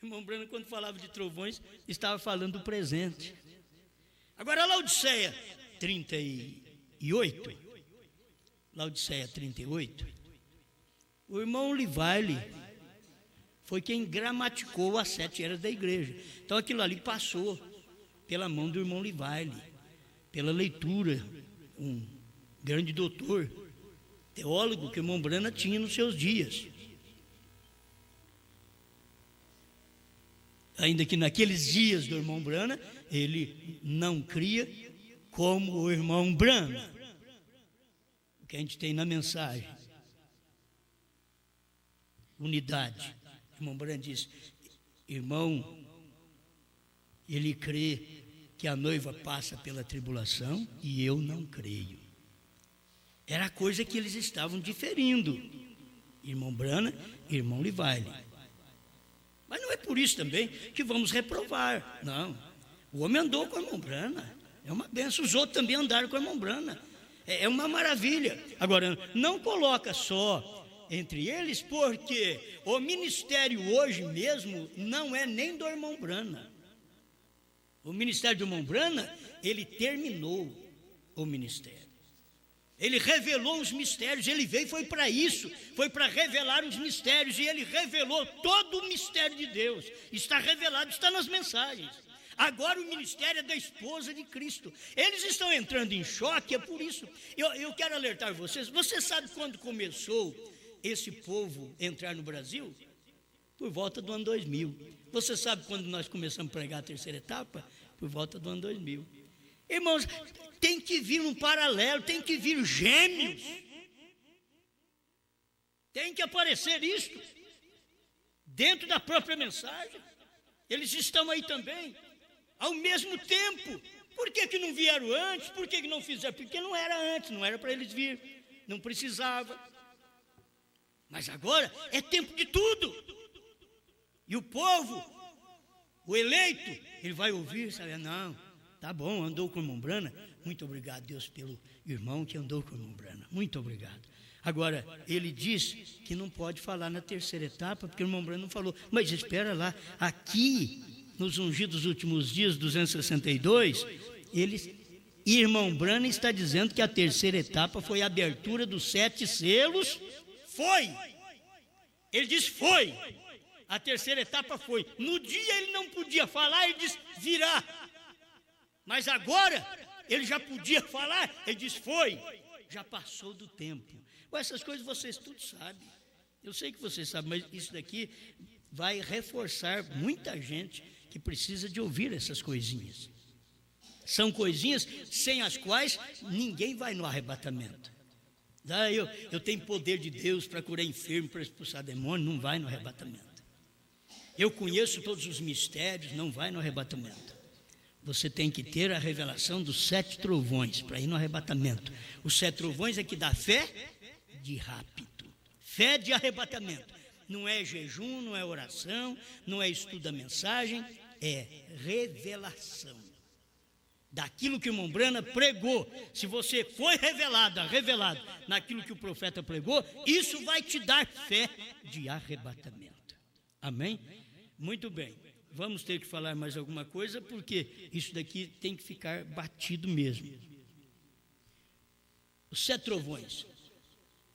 Irmão Branham, quando falava de trovões, estava falando do presente. Agora, Laodiceia 38, o irmão Livile foi quem gramaticou as 7 eras da igreja. Então, aquilo ali passou pela mão do irmão Livile, pela leitura, um grande doutor, teólogo que o irmão Branham tinha nos seus dias. Ainda que naqueles dias do irmão Branham, ele não cria como o irmão Branham, o que a gente tem na mensagem. Unidade. O irmão Branham diz, irmão, ele crê que a noiva passa pela tribulação e eu não creio. Era a coisa que eles estavam diferindo, irmão Branham e irmão Livile. Mas não é por isso também que vamos reprovar, não. O homem andou com o irmão Branham, é uma benção. Os outros também andaram com o irmão Branham, é uma maravilha. Agora, não coloca só entre eles, porque o ministério hoje mesmo não é nem do irmão Branham. O ministério do irmão Branham, ele terminou o ministério. Ele revelou os mistérios, ele veio, foi para isso, foi para revelar os mistérios, e ele revelou todo o mistério de Deus. Está revelado, está nas mensagens. Agora o ministério é da esposa de Cristo. Eles estão entrando em choque, é por isso. Eu quero alertar vocês. Você sabe quando começou esse povo entrar no Brasil? Por volta do ano 2000. Você sabe quando nós começamos a pregar a terceira etapa? Por volta do ano 2000. Irmãos, tem que vir um paralelo, tem que vir gêmeos. Tem que aparecer isto dentro da própria mensagem. Eles estão aí também, ao mesmo tempo. Por que não vieram antes? Por que não fizeram? Porque não era antes, não era para eles vir, não precisava. Mas agora é tempo de tudo. E o povo, o eleito, ele vai ouvir, sabe? Não, Tá bom, andou com o irmão Brana? Muito obrigado, Deus, pelo irmão que andou com o irmão Brana. Muito obrigado. Agora, ele diz que não pode falar na terceira etapa, porque o irmão Brana não falou. Mas espera lá, aqui, nos Ungidos Últimos Dias, 262, irmão Brana está dizendo que a terceira etapa foi a abertura dos 7 selos. Foi! Ele diz foi! A terceira etapa foi. No dia ele não podia falar, ele diz virá. Mas agora ele já podia falar, ele diz foi. Já passou do tempo. Essas coisas vocês tudo sabem. Eu sei que vocês sabem, mas isso daqui vai reforçar muita gente que precisa de ouvir essas coisinhas. São coisinhas sem as quais ninguém vai no arrebatamento. Eu tenho poder de Deus para curar enfermo, para expulsar demônio, não vai no arrebatamento. Eu conheço todos os mistérios, não vai no arrebatamento. Você tem que ter a revelação dos 7 trovões para ir no arrebatamento. Os 7 trovões é que dá fé de rápido, fé de arrebatamento. Não é jejum, não é oração, não é estudo da mensagem, é revelação. Daquilo que o irmão Brana pregou. Se você foi revelado naquilo que o profeta pregou, isso vai te dar fé de arrebatamento. Amém? Muito bem. Vamos ter que falar mais alguma coisa, porque isso daqui tem que ficar batido mesmo. Os 7 trovões.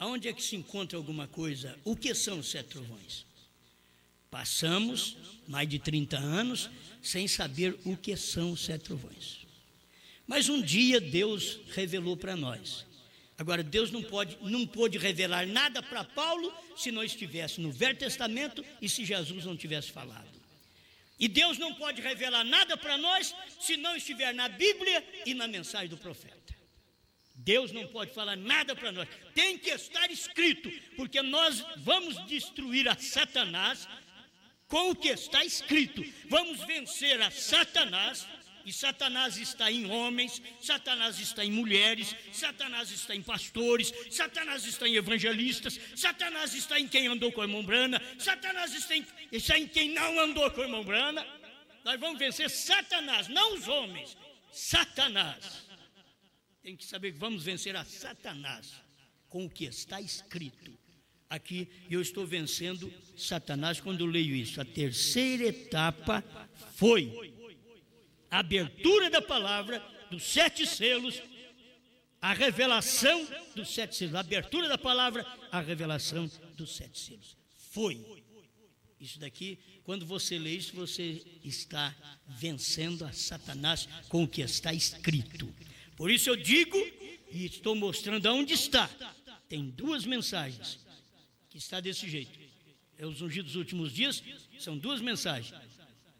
Aonde é que se encontra alguma coisa? O que são os 7 trovões? Passamos mais de 30 anos sem saber o que são os 7 trovões. Mas um dia Deus revelou para nós. Agora, Deus não pôde revelar nada para Paulo se não estivesse no Velho Testamento e se Jesus não tivesse falado. E Deus não pode revelar nada para nós se não estiver na Bíblia e na mensagem do profeta. Deus não pode falar nada para nós. Tem que estar escrito, porque nós vamos destruir a Satanás com o que está escrito. Vamos vencer a Satanás. E Satanás está em homens, Satanás está em mulheres, Satanás está em pastores, Satanás está em evangelistas, Satanás está em quem andou com o irmão Brana, Satanás está em quem não andou com o irmão Brana. Nós vamos vencer Satanás, não os homens, Satanás. Tem que saber que vamos vencer a Satanás com o que está escrito. Aqui eu estou vencendo Satanás quando eu leio isso. A terceira etapa foi a abertura da palavra, dos 7 selos, a revelação dos 7 selos. A abertura da palavra, a revelação dos 7 selos. Foi. Isso daqui, quando você lê isso, você está vencendo a Satanás com o que está escrito. Por isso eu digo, e estou mostrando aonde está. Tem 2 mensagens, que está desse jeito. É os Ungidos Últimos Dias, são 2 mensagens.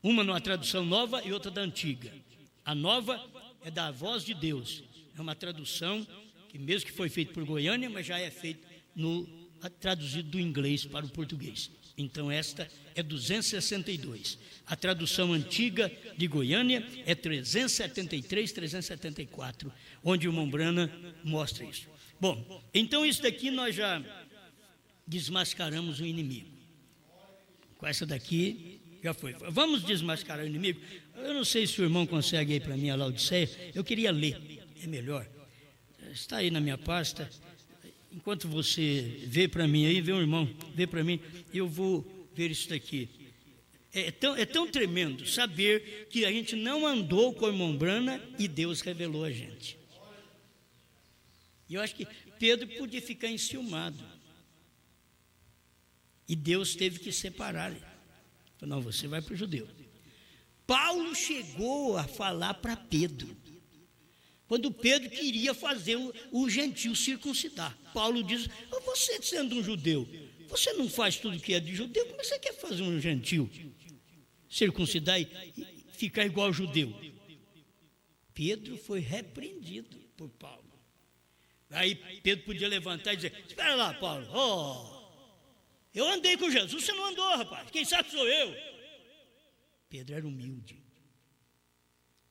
Uma numa tradução nova e outra da antiga. A nova é da Voz de Deus. É uma tradução que mesmo que foi feita por Goiânia, mas já é feita traduzido do inglês para o português. Então esta é 262. A tradução antiga de Goiânia é 373, 374, onde o irmão Brana mostra isso. Bom, então isso daqui nós já desmascaramos o inimigo. Com essa daqui já foi. Vamos desmascarar o inimigo. Eu não sei se o irmão consegue aí para mim a Laodiceia. Eu queria ler, é melhor. Está aí na minha pasta. Enquanto você vê para mim aí, vê um irmão, vê para mim, eu vou ver isso daqui. É tão tremendo saber que a gente não andou com o irmão Brana e Deus revelou a gente. E eu acho que Pedro podia ficar enciumado. E Deus teve que separar ele. Não, você vai para o judeu. Paulo chegou a falar para Pedro, quando Pedro queria fazer o gentio circuncidar. Paulo diz: você sendo um judeu, você não faz tudo que é de judeu, como você quer fazer um gentio circuncidar e ficar igual ao judeu? Pedro foi repreendido por Paulo. Aí Pedro podia levantar e dizer: espera lá, Paulo, eu andei com Jesus, você não andou, rapaz, quem sabe sou eu. Pedro era humilde.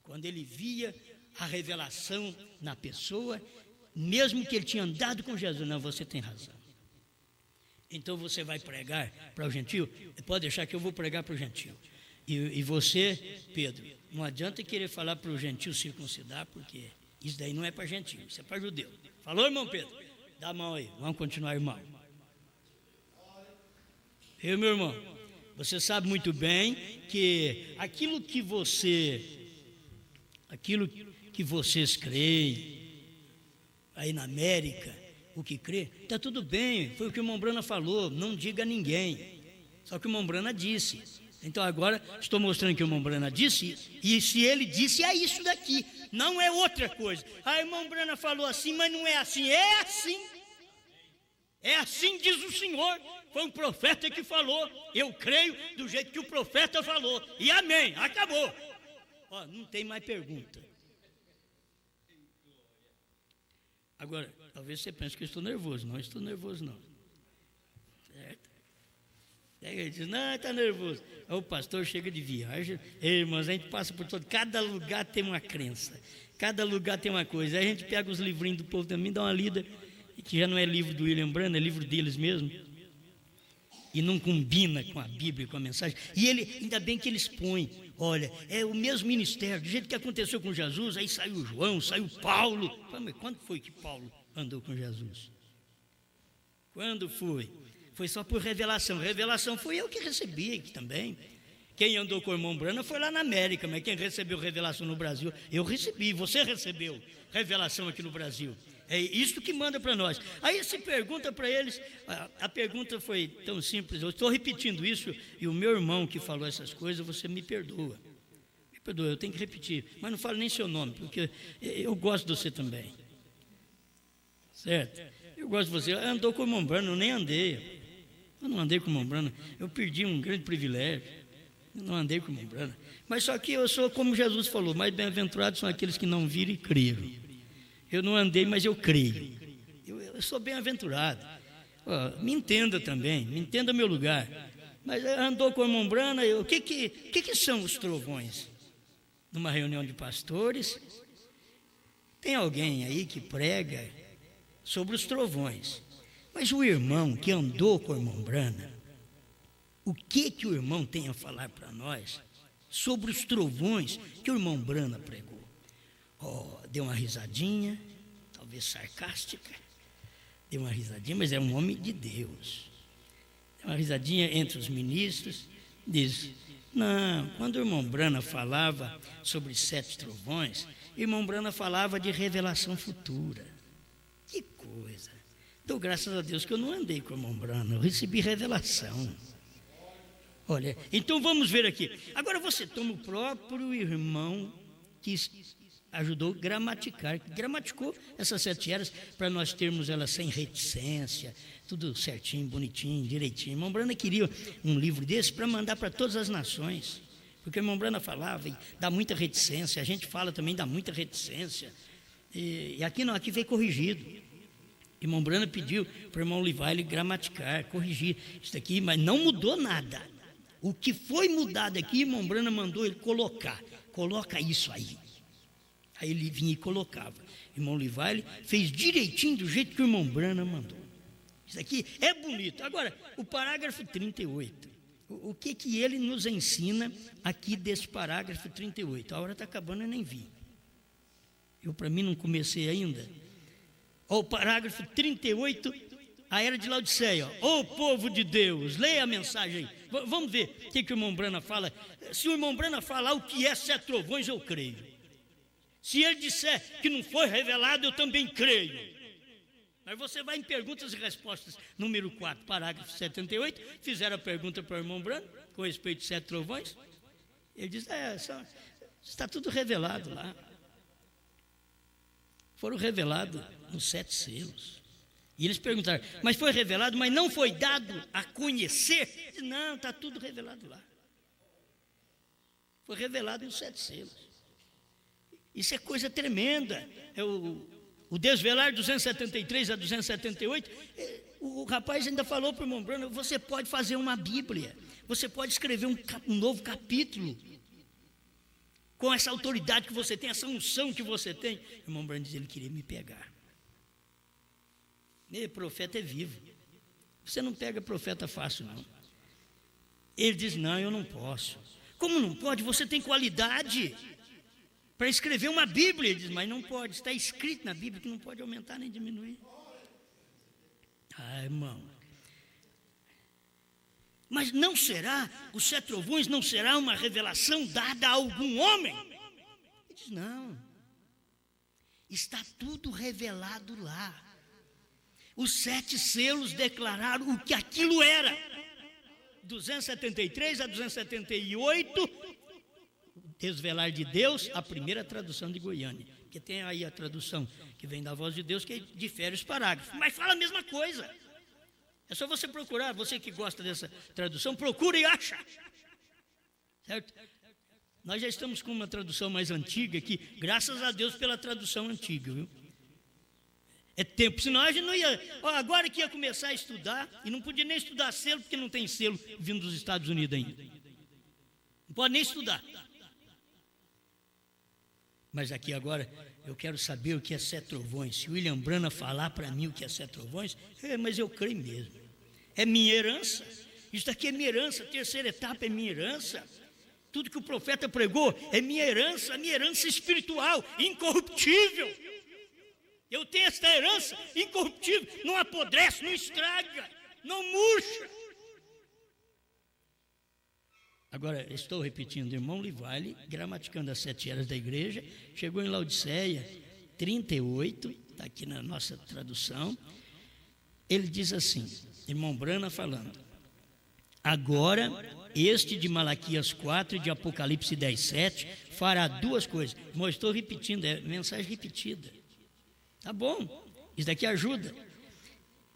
Quando ele via a revelação na pessoa, mesmo que ele tinha andado com Jesus, não, você tem razão. Então você vai pregar para o gentio? Pode deixar que eu vou pregar para o gentio. E você, Pedro, não adianta querer falar para o gentil circuncidar, porque isso daí não é para gentil, isso é para judeu. Falou, irmão Pedro? Dá a mão aí, vamos continuar, irmão. Meu irmão, você sabe muito bem que aquilo que vocês creem, aí na América, o que crê, está tudo bem, foi o que o irmão Brana falou, não diga a ninguém. Só que o irmão Brana disse. Então agora estou mostrando que o irmão Brana disse, e se ele disse, é isso daqui, não é outra coisa. Ah, o irmão Brana falou assim, mas não é assim, é assim. É assim, diz o Senhor. Foi um profeta que falou, eu creio do jeito que o profeta falou. E amém, acabou. Ó, não tem mais pergunta. Agora, talvez você pense que eu estou nervoso. Não estou nervoso, não. Certo? Aí ele diz, não, está nervoso. Aí o pastor chega de viagem. Ei, irmãos, a gente passa por todo. Cada lugar tem uma crença. Cada lugar tem uma coisa. Aí a gente pega os livrinhos do povo também, dá uma lida, que já não é livro do William Branham, é livro deles mesmo. E não combina com a Bíblia, com a mensagem. E ele, ainda bem que eles põem, olha, é o mesmo ministério, do jeito que aconteceu com Jesus, aí saiu João, saiu Paulo. Mas quando foi que Paulo andou com Jesus? Quando foi? Foi só por revelação. Revelação foi eu que recebi aqui também. Quem andou com o irmão Brana foi lá na América, mas quem recebeu revelação no Brasil, eu recebi, você recebeu revelação aqui no Brasil. É isso que manda para nós. Aí se pergunta para eles, a pergunta foi tão simples, eu estou repetindo isso, e o meu irmão que falou essas coisas, você me perdoa. Me perdoa, eu tenho que repetir, mas não falo nem seu nome, porque eu gosto de você também. Certo? Eu gosto de você. Andou com o irmão Brana, eu nem andei. Eu não andei com o irmão Brana, eu perdi um grande privilégio. Eu não andei com o irmão Brana. Mas só que eu sou como Jesus falou, mais bem-aventurados são aqueles que não viram e creram. Eu não andei, mas eu creio. Eu sou bem-aventurado. Me entenda também, me entenda meu lugar. Mas andou com o irmão Brana, o que são os trovões? Numa reunião de pastores, tem alguém aí que prega sobre os trovões. Mas o irmão que andou com o irmão Brana, o que o irmão tem a falar para nós sobre os trovões que o irmão Brana pregou? Deu uma risadinha, talvez sarcástica, deu uma risadinha, mas é um homem de Deus. Deu uma risadinha entre os ministros, diz, não, quando o irmão Brana falava sobre 7 trovões, o irmão Brana falava de revelação futura. Que coisa! Dou graças a Deus que eu não andei com o irmão Brana, eu recebi revelação. Olha, então vamos ver aqui. Agora você toma o próprio irmão que ajudou a gramaticar, gramaticou essas 7 eras para nós termos elas sem reticência, tudo certinho, bonitinho, direitinho. Irmão Brana queria um livro desse para mandar para todas as nações, porque o irmão Brana falava e dá muita reticência, a gente fala também, dá muita reticência, e aqui não, aqui veio corrigido. Irmão Brana pediu para o irmão Livale gramaticar, corrigir isso daqui, mas não mudou nada. O que foi mudado aqui, irmão Brana mandou ele coloca isso aí. Aí ele vinha e colocava. Irmão Livale fez direitinho do jeito que o irmão Brana mandou. Isso aqui é bonito. Agora, o parágrafo 38. O que ele nos ensina aqui desse parágrafo 38? A hora está acabando, eu nem vi. Eu, para mim, não comecei ainda. O parágrafo 38, a era de Laodiceia. Ó povo de Deus, leia a mensagem aí. Vamos ver o que o irmão Brana fala. Se o irmão Brana falar o que é 7 trovões, eu creio. Se ele disser que não foi revelado, eu também creio. Mas você vai em perguntas e respostas, número 4, parágrafo 78. Fizeram a pergunta para o irmão Brana, com respeito a 7 trovões. Ele diz, está tudo revelado lá. Foram revelados nos 7 selos. E eles perguntaram, mas foi revelado, mas não foi dado a conhecer? Não, está tudo revelado lá. Foi revelado nos 7 selos. Isso é coisa tremenda. É o Desvelar 273 a 278. O rapaz ainda falou para o irmão Brana, você pode fazer uma Bíblia, você pode escrever um novo capítulo, com essa autoridade que você tem, essa unção que você tem. O irmão Brana diz, ele queria me pegar. O profeta é vivo. Você não pega profeta fácil, não. Ele diz, não, eu não posso. Como não pode? Você tem qualidade para escrever uma Bíblia. Ele diz, mas não pode, está escrito na Bíblia que não pode aumentar nem diminuir. Ah, irmão. Mas não será, os 7 trovões não será uma revelação dada a algum homem? Ele diz, não. Está tudo revelado lá. Os 7 selos declararam o que aquilo era. 273 a 278, Desvelar de Deus, a primeira tradução de Goiânia. Porque tem aí a tradução que vem da Voz de Deus, que difere os parágrafos. Mas fala a mesma coisa. É só você procurar, você que gosta dessa tradução, procura e acha. Certo? Nós já estamos com uma tradução mais antiga aqui, graças a Deus pela tradução antiga, viu? É tempo, senão a gente não ia... agora que ia começar a estudar, e não podia nem estudar selo, porque não tem selo vindo dos Estados Unidos ainda. Não pode nem estudar. Mas aqui agora, eu quero saber o que é 7 trovões. Se William Branham falar para mim o que é 7 trovões, mas eu creio mesmo. É minha herança. Isso daqui é minha herança, a terceira etapa é minha herança. Tudo que o profeta pregou é minha herança espiritual, incorruptível. Eu tenho esta herança incorruptível, não apodrece, não estraga, não murcha. Agora, estou repetindo, irmão Livale, gramaticando as 7 eras da igreja, chegou em Laodiceia 38, está aqui na nossa tradução. Ele diz assim, irmão Branham falando, agora, este de Malaquias 4 e de Apocalipse 10, 7, fará 2 coisas. Irmão, estou repetindo, é mensagem repetida. Tá bom, isso daqui ajuda.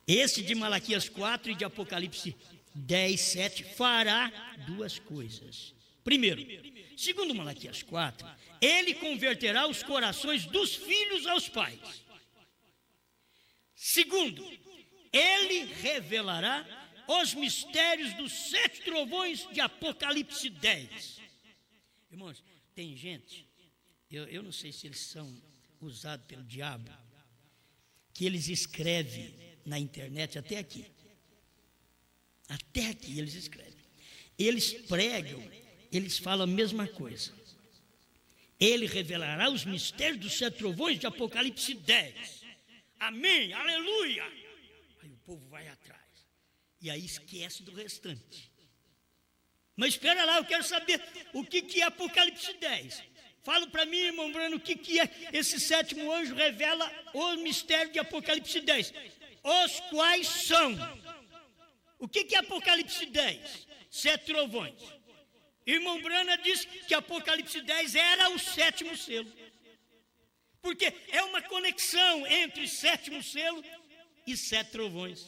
Este de Malaquias 4 e de Apocalipse 10, 7, fará 2 coisas. Primeiro, segundo Malaquias 4, ele converterá os corações dos filhos aos pais. Segundo, ele revelará os mistérios dos 7 trovões de Apocalipse 10. Irmãos, tem gente, eu não sei se eles são usados pelo diabo, que eles escrevem na internet até aqui. Até aqui eles escrevem. Eles pregam, eles falam a mesma coisa. Ele revelará os mistérios dos 7 trovões de Apocalipse 10. Amém, aleluia. Aí o povo vai atrás. E aí esquece do restante. Mas espera lá, eu quero saber o que é Apocalipse 10. Fala para mim, irmão Bruno, o que é esse 7º anjo revela o mistério de Apocalipse 10. Os quais são. O que é Apocalipse 10? 7 trovões. Irmão Branham disse que Apocalipse 10 era o 7º selo. Porque é uma conexão entre 7º selo e 7 trovões.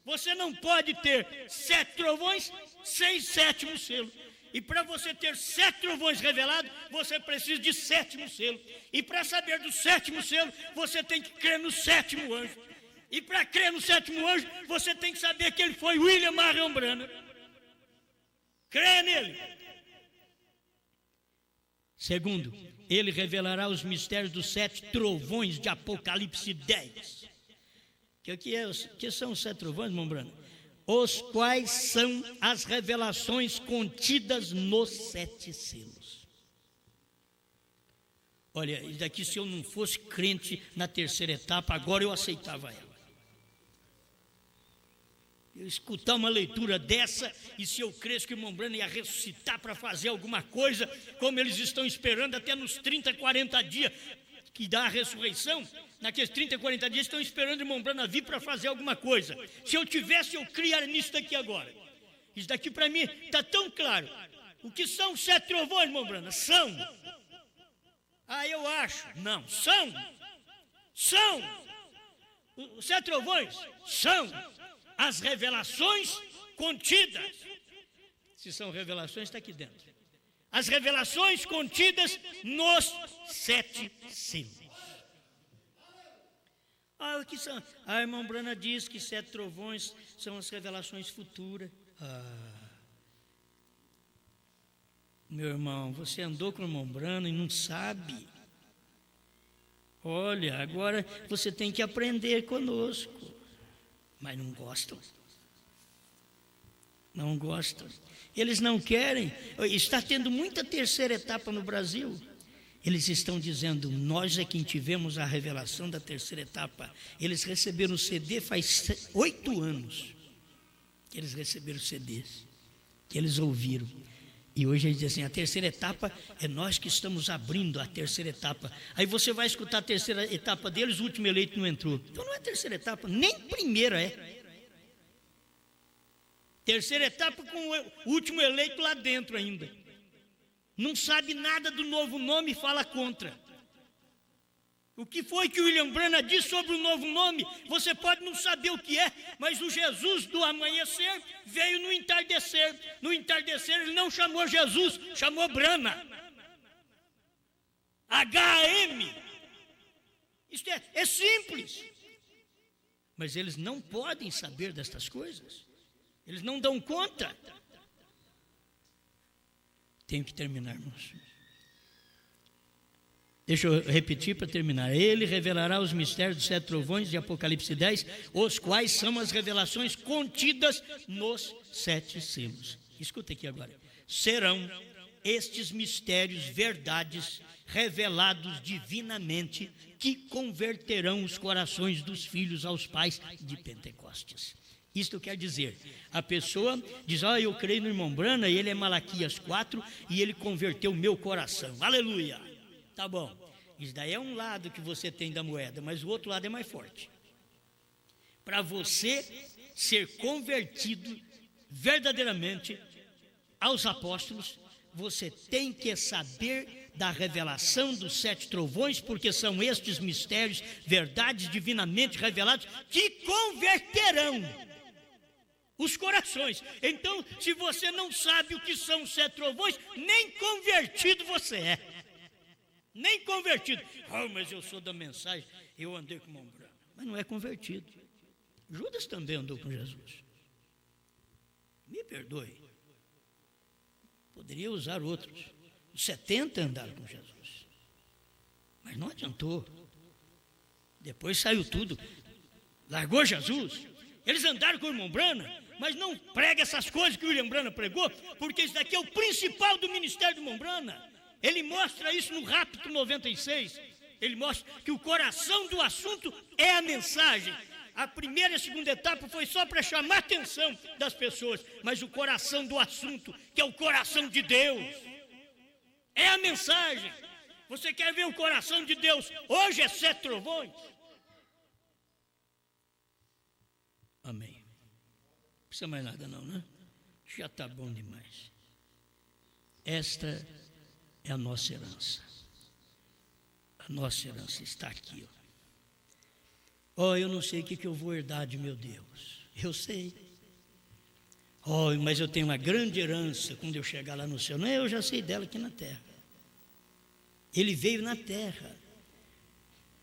Você não pode ter 7 trovões sem 7º selo. E para você ter 7 trovões revelados, você precisa de 7º selo. E para saber do 7º selo, você tem que crer no 7º anjo. E para crer no 7º anjo, você tem que saber que ele foi William Marion Branham. Crê nele. Segundo, ele revelará os mistérios dos 7 trovões de Apocalipse 10. Que são os 7 trovões, irmão Branham? Os quais são as revelações contidas nos 7 selos. Olha, isso daqui, se eu não fosse crente na terceira etapa, agora eu aceitava ela. Eu escutar uma leitura dessa, e se eu cresço que o irmão Branham ia ressuscitar para fazer alguma coisa, como eles estão esperando até nos 30, 40 dias que dá a ressurreição, naqueles 30, 40 dias estão esperando o irmão Branham vir para fazer alguma coisa. Se eu tivesse, eu criaria nisso daqui agora. Isso daqui para mim está tão claro. O que são os 7 trovões, irmão Branham? São. Ah, eu acho. Não, são. Os 7 trovões são as revelações contidas. Se são revelações, está aqui dentro. As revelações contidas nos 7 selos. O que são? A irmã Branham diz que 7 trovões são as revelações futuras. Meu irmão, você andou com o irmão Branham e não sabe. Olha, agora você tem que aprender conosco. Mas não gostam. Não gostam. Eles não querem. Está tendo muita terceira etapa no Brasil. Eles estão dizendo, nós é quem tivemos a revelação da terceira etapa. Eles receberam o CD faz 8 anos. Que eles receberam CDs, que eles ouviram. E hoje eles dizem assim, a terceira etapa é nós que estamos abrindo a terceira etapa. Aí você vai escutar a terceira etapa deles, o último eleito não entrou. Então não é terceira etapa, nem primeira é. Terceira etapa com o último eleito lá dentro ainda. Não sabe nada do novo nome e fala contra. O que foi que o William Branham disse sobre o novo nome? Você pode não saber o que é, mas o Jesus do amanhecer veio no entardecer. No entardecer ele não chamou Jesus, chamou Branham. H-A-M. Isso é simples. Mas eles não podem saber destas coisas. Eles não dão conta. Tenho que terminar, irmãos. Deixa eu repetir para terminar. Ele revelará os mistérios dos 7 trovões de Apocalipse 10, os quais são as revelações contidas nos 7 selos. Escuta aqui agora. Serão estes mistérios verdades revelados divinamente que converterão os corações dos filhos aos pais de Pentecostes. Isto quer dizer, a pessoa diz, eu creio no irmão Branham, ele é Malaquias 4 e ele converteu o meu coração. Aleluia! Tá bom, isso daí é um lado que você tem da moeda, mas o outro lado é mais forte. Para você ser convertido verdadeiramente aos apóstolos, você tem que saber da revelação dos 7 trovões, porque são estes mistérios, verdades divinamente revelados, que converterão os corações. Então, se você não sabe o que são os 7 trovões, nem convertido você é. Nem convertido. Mas eu sou da mensagem, eu andei com o irmão Branham. Mas não é convertido. Judas também andou com Jesus. Me perdoe. Poderia usar outros. Os 70 andaram com Jesus. Mas não adiantou. Depois saiu tudo. Largou Jesus. Eles andaram com o irmão Branham, mas não prega essas coisas que o William Branham pregou, porque isso daqui é o principal do ministério do irmão Branham. Ele mostra isso no Rapto 96. Ele mostra que o coração do assunto é a mensagem. A primeira e a segunda etapa foi só para chamar a atenção das pessoas, mas o coração do assunto, que é o coração de Deus, é a mensagem. Você quer ver o coração de Deus? Hoje é 7 trovões. Amém. Não precisa mais nada não, né? Já está bom demais. Esta é a nossa herança. A nossa herança está aqui. Eu não sei o que eu vou herdar de meu Deus. Eu sei. Mas eu tenho uma grande herança quando eu chegar lá no céu. Não, eu já sei dela aqui na terra. Ele veio na terra.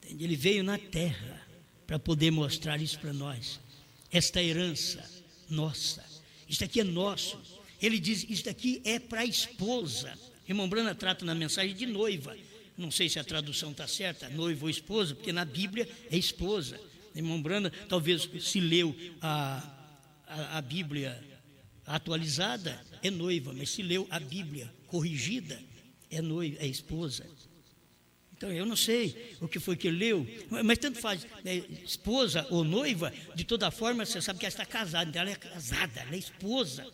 Entende? Ele veio na terra para poder mostrar isso para nós. Esta herança nossa. Isso aqui é nosso. Ele diz, isso daqui é para a esposa. Irmão Branham trata na mensagem de noiva. Não sei se a tradução está certa, noiva ou esposa, porque na Bíblia é esposa. Irmão Branham talvez se leu a Bíblia atualizada, é noiva, mas se leu a Bíblia corrigida, é noiva, é esposa. Então eu não sei o que foi que ele leu, mas tanto faz, esposa ou noiva, de toda forma você sabe que ela está casada, então ela é casada, ela é esposa.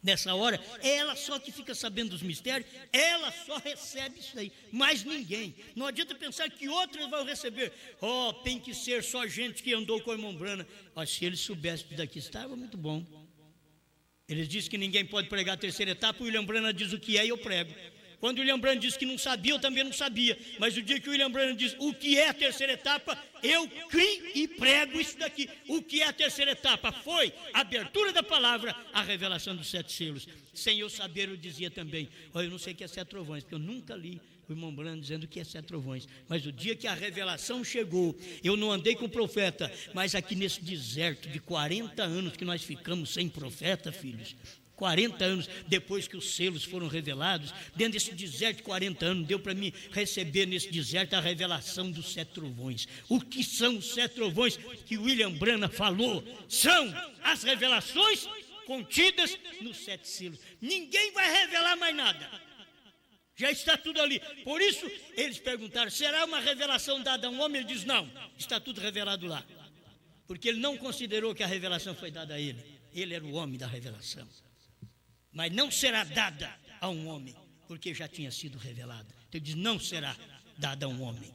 Nessa hora, é ela só que fica sabendo dos mistérios, ela só recebe isso aí, mais ninguém. Não adianta pensar que outros vão receber. Tem que ser só gente que andou com o irmão Branham. Se eles soubessem que daqui estava, muito bom. Eles dizem que ninguém pode pregar a terceira etapa, o William Branham diz o que é e eu prego. Quando o William Branham disse que não sabia, eu também não sabia. Mas o dia que o William Branham diz o que é a terceira etapa, eu crio e prego isso daqui. O que é a terceira etapa? Foi a abertura da palavra, a revelação dos 7 selos. Sem eu saber, eu dizia também, eu não sei o que é 7 trovões, porque eu nunca li o irmão Branham dizendo o que é 7 trovões. Mas o dia que a revelação chegou, eu não andei com o profeta, mas aqui nesse deserto de 40 anos que nós ficamos sem profeta, filhos, 40 anos depois que os selos foram revelados, dentro desse deserto de 40 anos, deu para mim receber nesse deserto a revelação dos 7 trovões. O que são os 7 trovões que William Branham falou? São as revelações contidas nos 7 selos. Ninguém vai revelar mais nada. Já está tudo ali. Por isso, eles perguntaram, será uma revelação dada a um homem? Ele diz, não, está tudo revelado lá. Porque ele não considerou que a revelação foi dada a ele. Ele era o homem da revelação. Mas não será dada a um homem, porque já tinha sido revelada. Então ele diz, não será dada a um homem.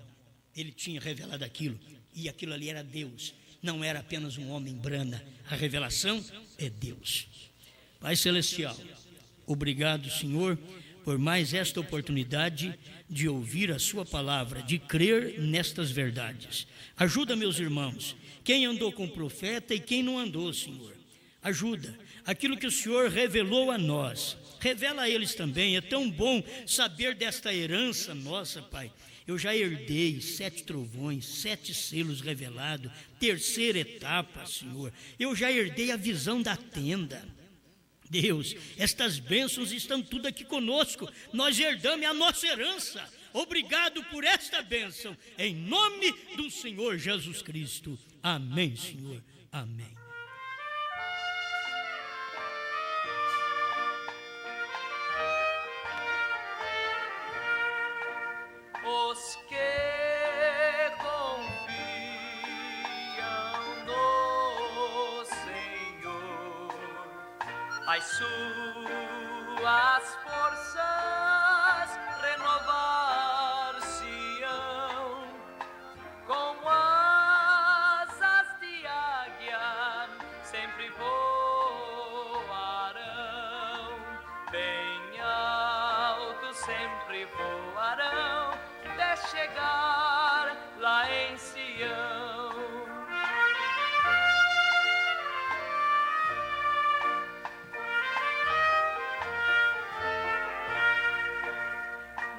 Ele tinha revelado aquilo, e aquilo ali era Deus. Não era apenas um homem brana. A revelação é Deus. Pai Celestial, obrigado, Senhor, por mais esta oportunidade de ouvir a sua palavra, de crer nestas verdades. Ajuda, meus irmãos, quem andou com o profeta e quem não andou, Senhor. Ajuda, aquilo que o Senhor revelou a nós, revela a eles também. É tão bom saber desta herança nossa, Pai. Eu já herdei 7 trovões, 7 selos revelados, 3ª etapa, Senhor. Eu já herdei a visão da tenda. Deus, estas bênçãos estão tudo aqui conosco. Nós herdamos a nossa herança. Obrigado por esta bênção. Em nome do Senhor Jesus Cristo. Amém, Senhor. Amém. Os que confiam no Senhor, as suas forças renovar-se-ão, com asas de águia sempre voarão, bem alto sempre voarão, até chegar lá em Sião.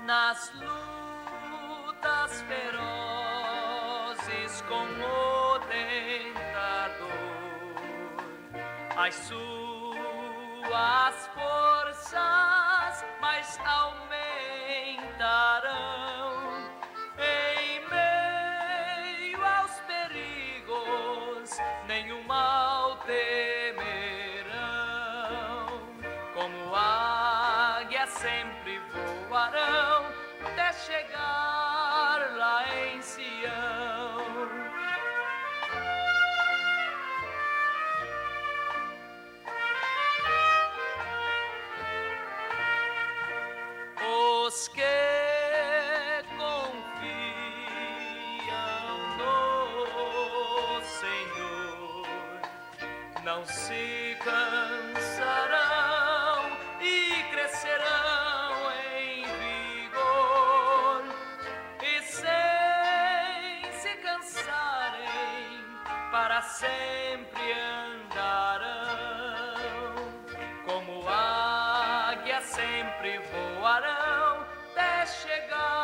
Nas lutas ferozes com o tentador, as suas forças mais aumentarão. Em meio aos perigos, nenhum mal temerão. Como águia sempre voarão, até chegar lá em Sião. Os que confiam no Senhor não se cansarão e crescerão em vigor, e sem se cansarem para sempre andarão. Como águia sempre voarão até chegar